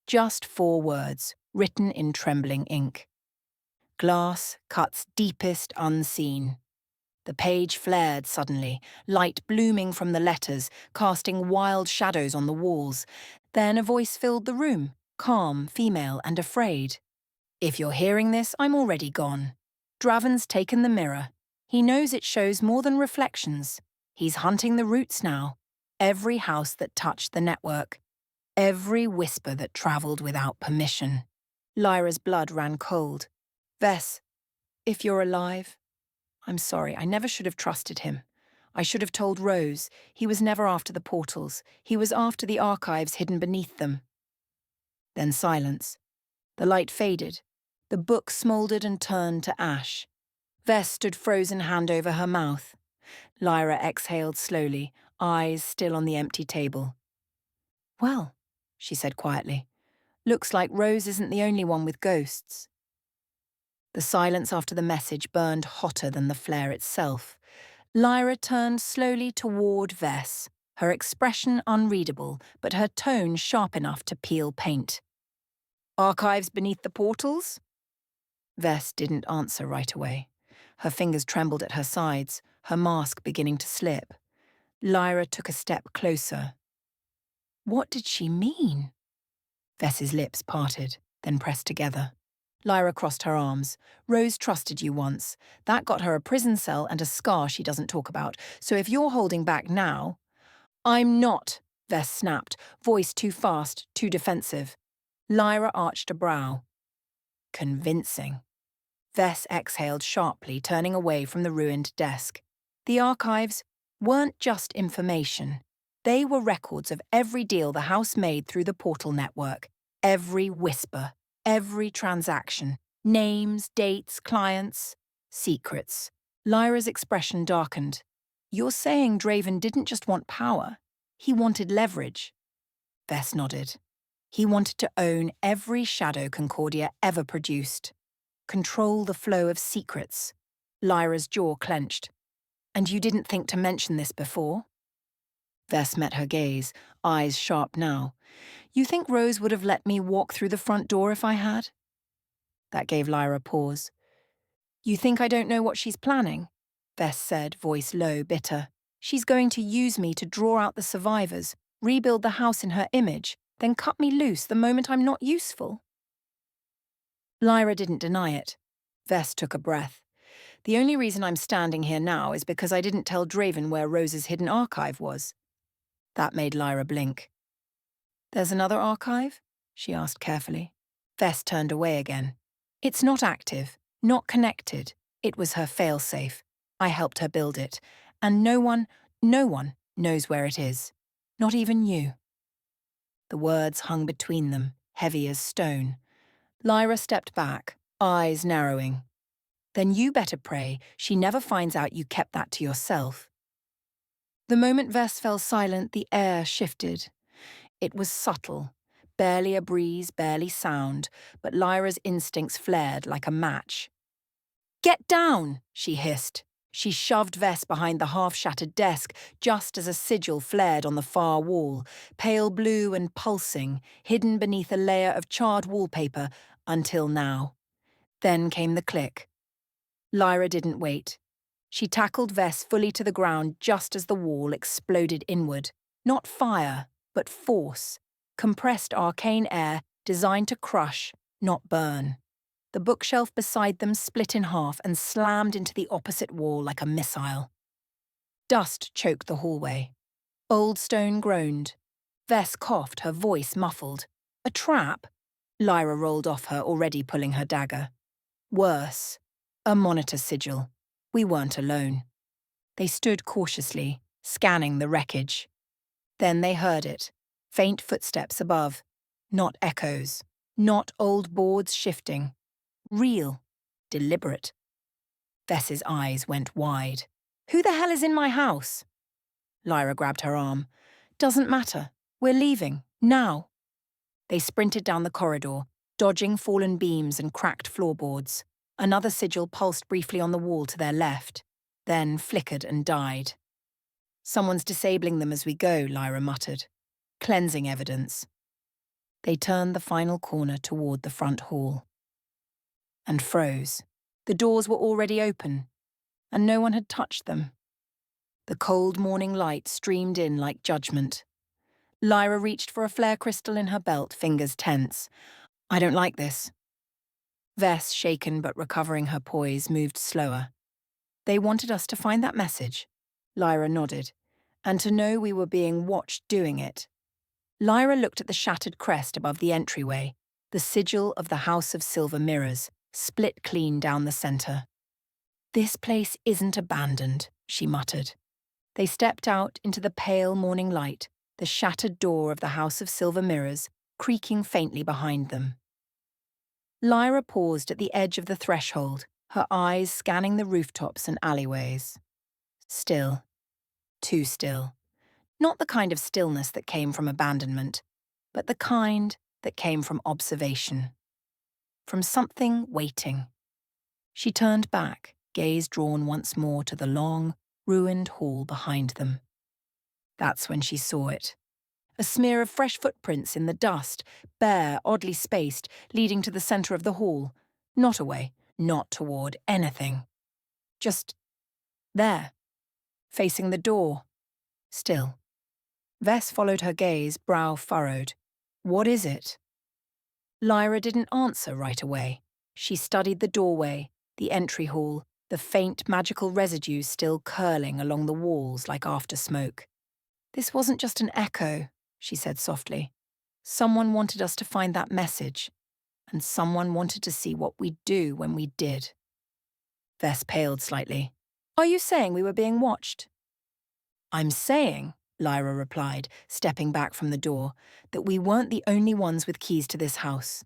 Just 4 words, written in trembling ink. "Glass cuts deepest unseen." The page flared suddenly, light blooming from the letters, casting wild shadows on the walls. Then a voice filled the room, calm, female, and afraid. "If you're hearing this, I'm already gone. Draven's taken the mirror. He knows it shows more than reflections. He's hunting the roots now. Every house that touched the network. Every whisper that travelled without permission." Lyra's blood ran cold. "Vess, if you're alive, I'm sorry, I never should have trusted him. I should have told Rose. He was never after the portals. He was after the archives hidden beneath them." Then silence. The light faded. The book smouldered and turned to ash. Vess stood frozen, hand over her mouth. Lyra exhaled slowly, eyes still on the empty table. Well, she said quietly, looks like Rose isn't the only one with ghosts. The silence after the message burned hotter than the flare itself. Lyra turned slowly toward Vess, her expression unreadable, but her tone sharp enough to peel paint. Archives beneath the portals? Vess didn't answer right away. Her fingers trembled at her sides, her mask beginning to slip. Lyra took a step closer. What did she mean? Vess's lips parted, then pressed together. Lyra crossed her arms. Rose trusted you once. That got her a prison cell and a scar she doesn't talk about. So if you're holding back now... I'm not, Vess snapped, voice too fast, too defensive. Lyra arched a brow. Convincing. Vess exhaled sharply, turning away from the ruined desk. The archives weren't just information. They were records of every deal the house made through the portal network, every whisper, every transaction, names, dates, clients, secrets. Lyra's expression darkened. You're saying Draven didn't just want power, he wanted leverage. Vess nodded. He wanted to own every shadow Concordia ever produced. Control the flow of secrets. Lyra's jaw clenched. And you didn't think to mention this before? Vess met her gaze, eyes sharp now. You think Rose would have let me walk through the front door if I had? That gave Lyra pause. You think I don't know what she's planning? Vess said, voice low, bitter. She's going to use me to draw out the survivors, rebuild the house in her image, then cut me loose the moment I'm not useful. Lyra didn't deny it. Vess took a breath. The only reason I'm standing here now is because I didn't tell Draven where Rose's hidden archive was. That made Lyra blink. There's another archive? She asked carefully. Vess turned away again. It's not active, not connected. It was her failsafe. I helped her build it. And no one knows where it is. Not even you. The words hung between them, heavy as stone. Lyra stepped back, eyes narrowing. Then you better pray she never finds out you kept that to yourself. The moment Vess fell silent, the air shifted. It was subtle, barely a breeze, barely sound, but Lyra's instincts flared like a match. Get down, she hissed. She shoved Vess behind the half-shattered desk just as a sigil flared on the far wall, pale blue and pulsing, hidden beneath a layer of charred wallpaper, until now. Then came the click. Lyra didn't wait. She tackled Vess fully to the ground just as the wall exploded inward. Not fire, but force. Compressed arcane air designed to crush, not burn. The bookshelf beside them split in half and slammed into the opposite wall like a missile. Dust choked the hallway. Old Stone groaned. Vess coughed, her voice muffled. A trap? Lyra rolled off her, already pulling her dagger. Worse. A monitor sigil. We weren't alone. They stood cautiously, scanning the wreckage. Then they heard it. Faint footsteps above. Not echoes. Not old boards shifting. Real. Deliberate. Vess's eyes went wide. Who the hell is in my house? Lyra grabbed her arm. Doesn't matter. We're leaving. Now. They sprinted down the corridor, dodging fallen beams and cracked floorboards. Another sigil pulsed briefly on the wall to their left, then flickered and died. Someone's disabling them as we go, Lyra muttered. Cleansing evidence. They turned the final corner toward the front hall. And froze. The doors were already open, and no one had touched them. The cold morning light streamed in like judgment. Lyra reached for a flare crystal in her belt, fingers tense. I don't like this. Vess, shaken but recovering her poise, moved slower. They wanted us to find that message. Lyra nodded. And to know we were being watched doing it. Lyra looked at the shattered crest above the entryway, the sigil of the House of Silver Mirrors, split clean down the center. This place isn't abandoned, she muttered. They stepped out into the pale morning light, the shattered door of the House of Silver Mirrors creaking faintly behind them. Lyra paused at the edge of the threshold, her eyes scanning the rooftops and alleyways. Still. Too still. Not the kind of stillness that came from abandonment, but the kind that came from observation. From something waiting. She turned back, gaze drawn once more to the long, ruined hall behind them. That's when she saw it. A smear of fresh footprints in the dust, bare, oddly spaced, leading to the centre of the hall. Not away, not toward anything. Just there, facing the door. Still. Vess followed her gaze, brow furrowed. What is it? Lyra didn't answer right away. She studied the doorway, the entry hall, the faint magical residue still curling along the walls like after smoke. This wasn't just an echo, she said softly. Someone wanted us to find that message, and someone wanted to see what we'd do when we did. Vess paled slightly. Are you saying we were being watched? I'm saying, Lyra replied, stepping back from the door, that we weren't the only ones with keys to this house.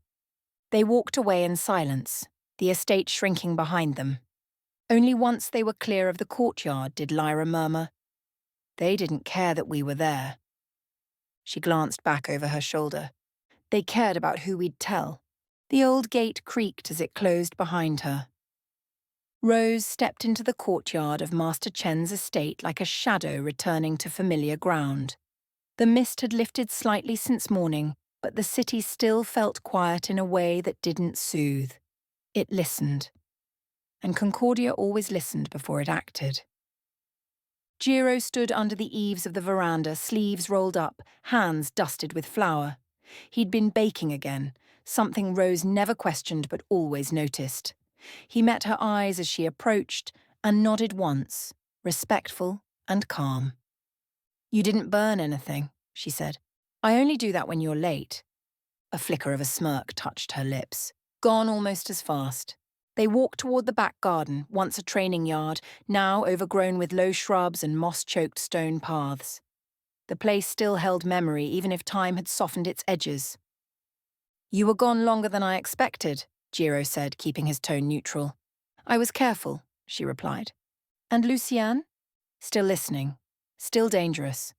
They walked away in silence, the estate shrinking behind them. Only once they were clear of the courtyard did Lyra murmur, "They didn't care that we were there." She glanced back over her shoulder. They cared about who we'd tell. The old gate creaked as it closed behind her. Rose stepped into the courtyard of Master Chen's estate like a shadow returning to familiar ground. The mist had lifted slightly since morning, but the city still felt quiet in a way that didn't soothe. It listened. And Concordia always listened before it acted. Jiro stood under the eaves of the veranda, sleeves rolled up, hands dusted with flour. He'd been baking again, something Rose never questioned but always noticed. He met her eyes as she approached and nodded once, respectful and calm. "You didn't burn anything," she said. "I only do that when you're late." A flicker of a smirk touched her lips. Gone almost as fast. They walked toward the back garden, once a training yard, now overgrown with low shrubs and moss-choked stone paths. The place still held memory, even if time had softened its edges. "You were gone longer than I expected," Jiro said, keeping his tone neutral. "I was careful," she replied. "And Lucienne?" "Still listening. Still dangerous."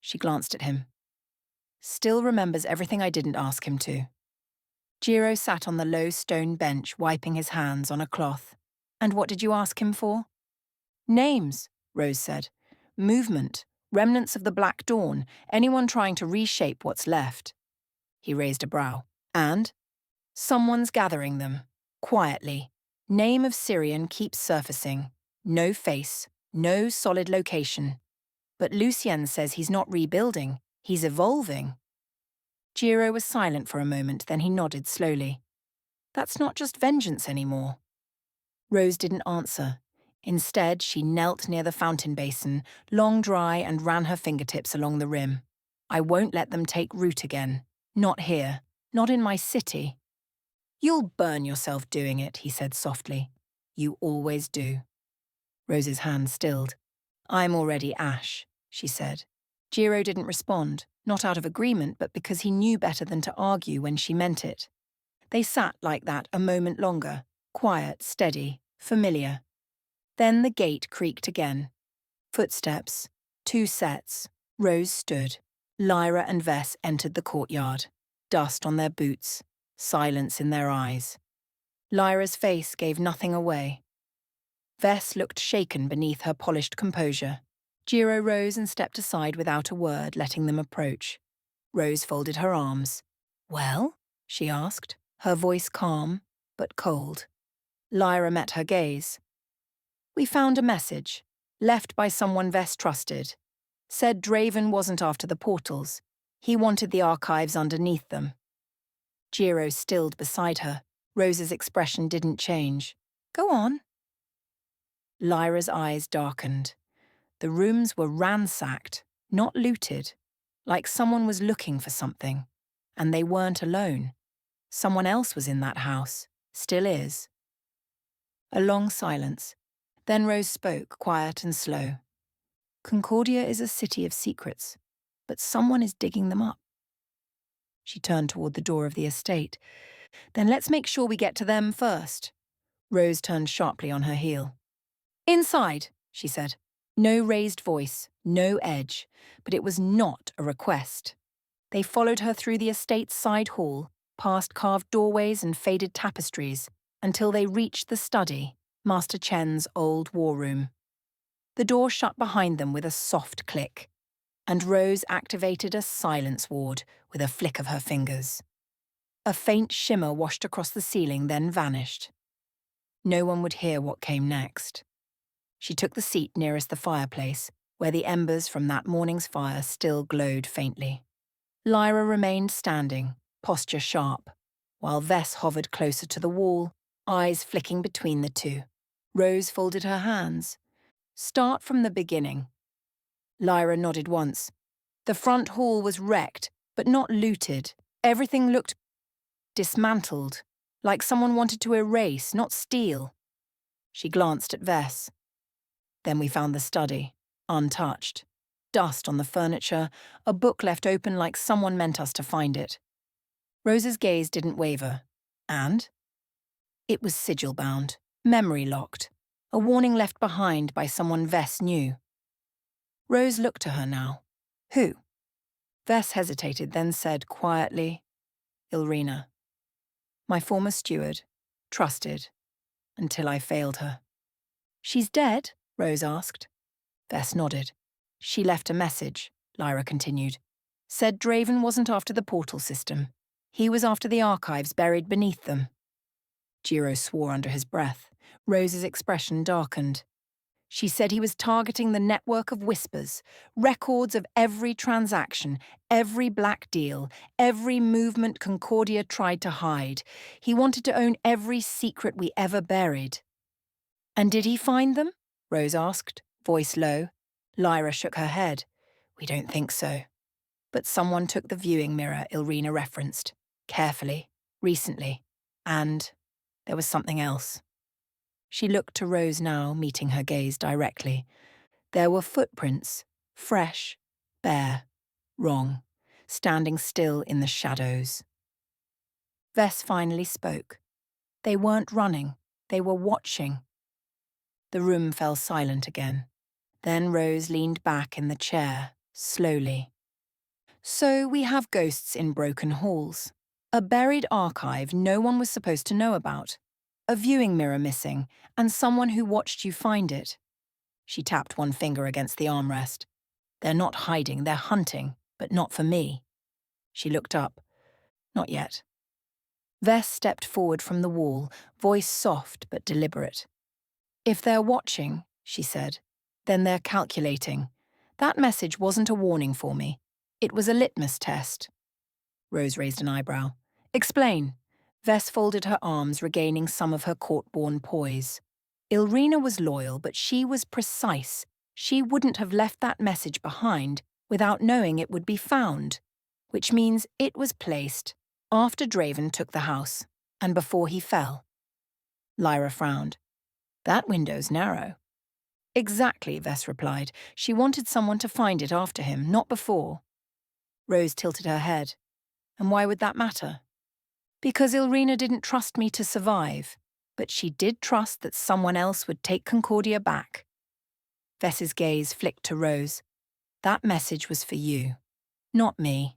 She glanced at him. "Still remembers everything I didn't ask him to." Jiro sat on the low stone bench, wiping his hands on a cloth. "And what did you ask him for?" "Names," Rose said. "Movement, remnants of the Black Dawn, anyone trying to reshape what's left." He raised a brow. "And?" "Someone's gathering them. Quietly. Name of Syrian keeps surfacing. No face, no solid location. But Lucien says he's not rebuilding, he's evolving." Jiro was silent for a moment, then he nodded slowly. "That's not just vengeance anymore." Rose didn't answer. Instead, she knelt near the fountain basin, long dry, and ran her fingertips along the rim. "I won't let them take root again. Not here. Not in my city." "You'll burn yourself doing it," he said softly. "You always do." Rose's hand stilled. "I'm already ash," she said. Jiro didn't respond, not out of agreement, but because he knew better than to argue when she meant it. They sat like that a moment longer, quiet, steady, familiar. Then the gate creaked again. Footsteps, 2 sets. Rose stood. Lyra and Vess entered the courtyard. Dust on their boots, silence in their eyes. Lyra's face gave nothing away. Vess looked shaken beneath her polished composure. Jiro rose and stepped aside without a word, letting them approach. Rose folded her arms. "Well?" she asked, her voice calm, but cold. Lyra met her gaze. "We found a message, left by someone Vess trusted. Said Draven wasn't after the portals. He wanted the archives underneath them." Jiro stilled beside her. Rose's expression didn't change. "Go on." Lyra's eyes darkened. The rooms were ransacked, not looted, like someone was looking for something. And they weren't alone. Someone else was in that house, still is. A long silence. Then Rose spoke, quiet and slow. "Concordia is a city of secrets, but someone is digging them up." She turned toward the door of the estate. "Then let's make sure we get to them first." Rose turned sharply on her heel. "Inside," she said. No raised voice, no edge, but it was not a request. They followed her through the estate's side hall, past carved doorways and faded tapestries, until they reached the study, Master Chen's old war room. The door shut behind them with a soft click, and Rose activated a silence ward with a flick of her fingers. A faint shimmer washed across the ceiling, then vanished. No one would hear what came next. She took the seat nearest the fireplace, where the embers from that morning's fire still glowed faintly. Lyra remained standing, posture sharp, while Vess hovered closer to the wall, eyes flicking between the two. Rose folded her hands. Start from the beginning. Lyra nodded once. The front hall was wrecked, but not looted. Everything looked dismantled, like someone wanted to erase, not steal. She glanced at Vess. Then we found the study, untouched. Dust on the furniture, a book left open like someone meant us to find it. Rose's gaze didn't waver. And? It was sigil-bound, memory-locked, a warning left behind by someone Vess knew. Rose looked to her now. Who? Vess hesitated, then said quietly, Ilrina. My former steward, trusted, until I failed her. She's dead? Rose asked. Vess nodded. She left a message, Lyra continued. Said Draven wasn't after the portal system. He was after the archives buried beneath them. Jiro swore under his breath. Rose's expression darkened. She said he was targeting the network of whispers, records of every transaction, every black deal, every movement Concordia tried to hide. He wanted to own every secret we ever buried. And did he find them? Rose asked, voice low. Lyra shook her head. We don't think so. But someone took the viewing mirror Ilrina referenced, carefully, recently, and there was something else. She looked to Rose now, meeting her gaze directly. There were footprints, fresh, bare, wrong, standing still in the shadows. Vess finally spoke. They weren't running, they were watching. The room fell silent again. Then Rose leaned back in the chair, slowly. So we have ghosts in broken halls. A buried archive no one was supposed to know about. A viewing mirror missing, and someone who watched you find it. She tapped one finger against the armrest. They're not hiding, they're hunting, but not for me. She looked up. Not yet. Vess stepped forward from the wall, voice soft but deliberate. If they're watching, she said, then they're calculating. That message wasn't a warning for me. It was a litmus test. Rose raised an eyebrow. Explain. Vess folded her arms, regaining some of her court-born poise. Ilrina was loyal, but she was precise. She wouldn't have left that message behind without knowing it would be found, which means it was placed after Draven took the house and before he fell. Lyra frowned. That window's narrow. Exactly, Vess replied. She wanted someone to find it after him, not before. Rose tilted her head. And why would that matter? Because Ilrina didn't trust me to survive, but she did trust that someone else would take Concordia back. Vess's gaze flicked to Rose. That message was for you, not me.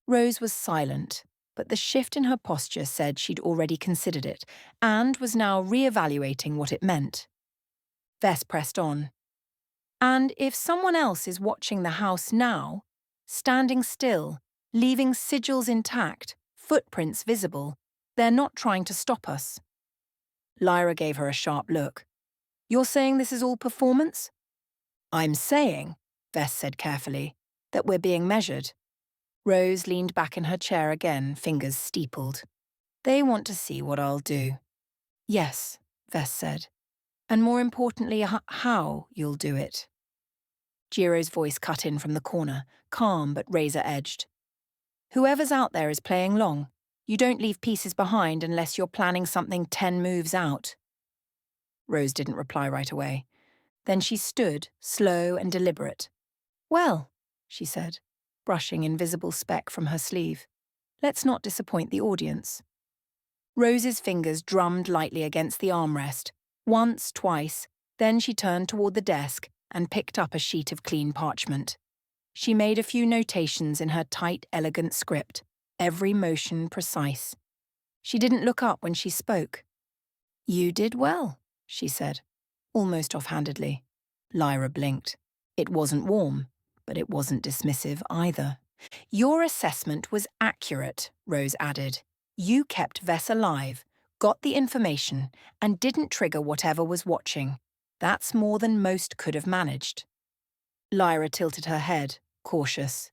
Rose was silent, but the shift in her posture said she'd already considered it, and was now re-evaluating what it meant. Vess pressed on. And if someone else is watching the house now, standing still, leaving sigils intact, footprints visible, they're not trying to stop us. Lyra gave her a sharp look. You're saying this is all performance? I'm saying, Vess said carefully, that we're being measured. Rose leaned back in her chair again, fingers steepled. They want to see what I'll do. Yes, Vess said. And more importantly, how you'll do it. Jiro's voice cut in from the corner, calm but razor-edged. Whoever's out there is playing long. You don't leave pieces behind unless you're planning something 10 moves out. Rose didn't reply right away. Then she stood, slow and deliberate. Well, she said, brushing invisible speck from her sleeve. Let's not disappoint the audience. Rose's fingers drummed lightly against the armrest. Once, twice, Then she turned toward the desk and picked up a sheet of clean parchment. She made a few notations in her tight, elegant script, every motion precise. She didn't look up when she spoke. "You did well," she said, almost offhandedly. Lyra blinked. It wasn't warm, but it wasn't dismissive either. "Your assessment was accurate," Rose added. "You kept Vess alive, got the information, and didn't trigger whatever was watching. That's more than most could have managed." Lyra tilted her head, cautious.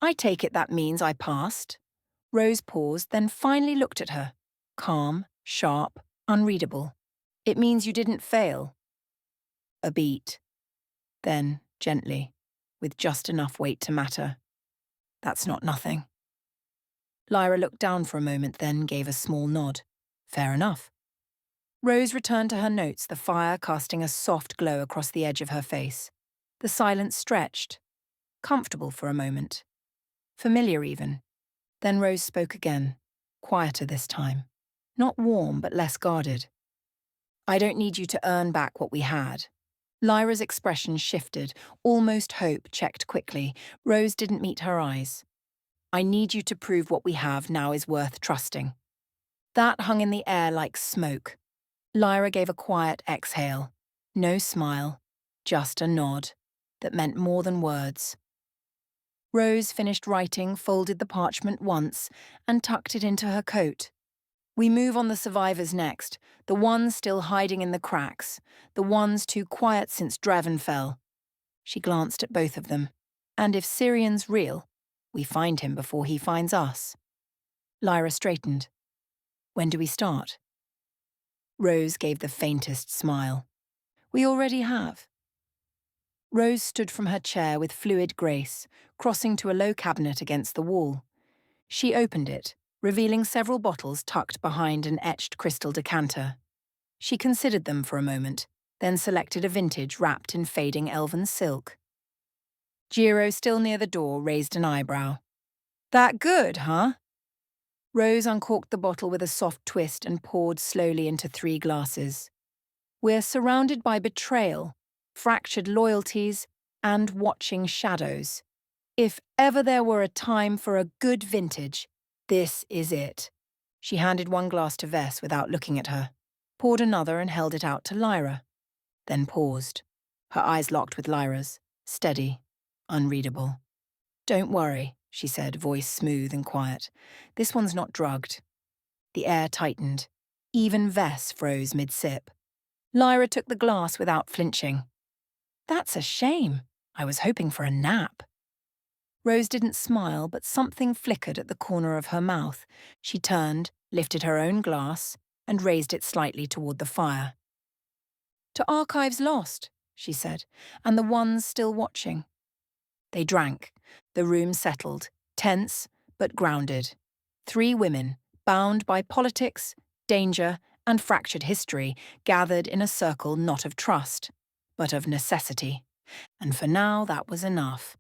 "I take it that means I passed." Rose paused, then finally looked at her. Calm, sharp, unreadable. "It means you didn't fail." A beat. Then, gently, with just enough weight to matter. "That's not nothing." Lyra looked down for a moment, then gave a small nod. Fair enough. Rose returned to her notes, the fire casting a soft glow across the edge of her face. The silence stretched. Comfortable for a moment. Familiar even. Then Rose spoke again, quieter this time. Not warm, but less guarded. "I don't need you to earn back what we had." Lyra's expression shifted, almost hope checked quickly. Rose didn't meet her eyes. "I need you to prove what we have now is worth trusting." That hung in the air like smoke. Lyra gave a quiet exhale. No smile, just a nod that meant more than words. Rose finished writing, folded the parchment once, and tucked it into her coat. "We move on the survivors next, the ones still hiding in the cracks, the ones too quiet since Draven fell." She glanced at both of them. "And if Syrian's real, we find him before he finds us." Lyra straightened. "When do we start?" Rose gave the faintest smile. "We already have." Rose stood from her chair with fluid grace, crossing to a low cabinet against the wall. She opened it, revealing several bottles tucked behind an etched crystal decanter. She considered them for a moment, then selected a vintage wrapped in fading elven silk. Giro, still near the door, raised an eyebrow. "That good, huh?" Rose uncorked the bottle with a soft twist and poured slowly into 3 glasses. "We're surrounded by betrayal, fractured loyalties, and watching shadows. If ever there were a time for a good vintage, this is it." She handed one glass to Vess without looking at her, poured another and held it out to Lyra, then paused. Her eyes locked with Lyra's, steady, unreadable. "Don't worry," she said, voice smooth and quiet. "This one's not drugged." The air tightened. Even Vess froze mid-sip. Lyra took the glass without flinching. "That's a shame. I was hoping for a nap." Rose didn't smile, but something flickered at the corner of her mouth. She turned, lifted her own glass, and raised it slightly toward the fire. "To archives lost," she said, "and the ones still watching." They drank. The room settled, tense but grounded. 3 women, bound by politics, danger, and fractured history, gathered in a circle not of trust, but of necessity. And for now, that was enough.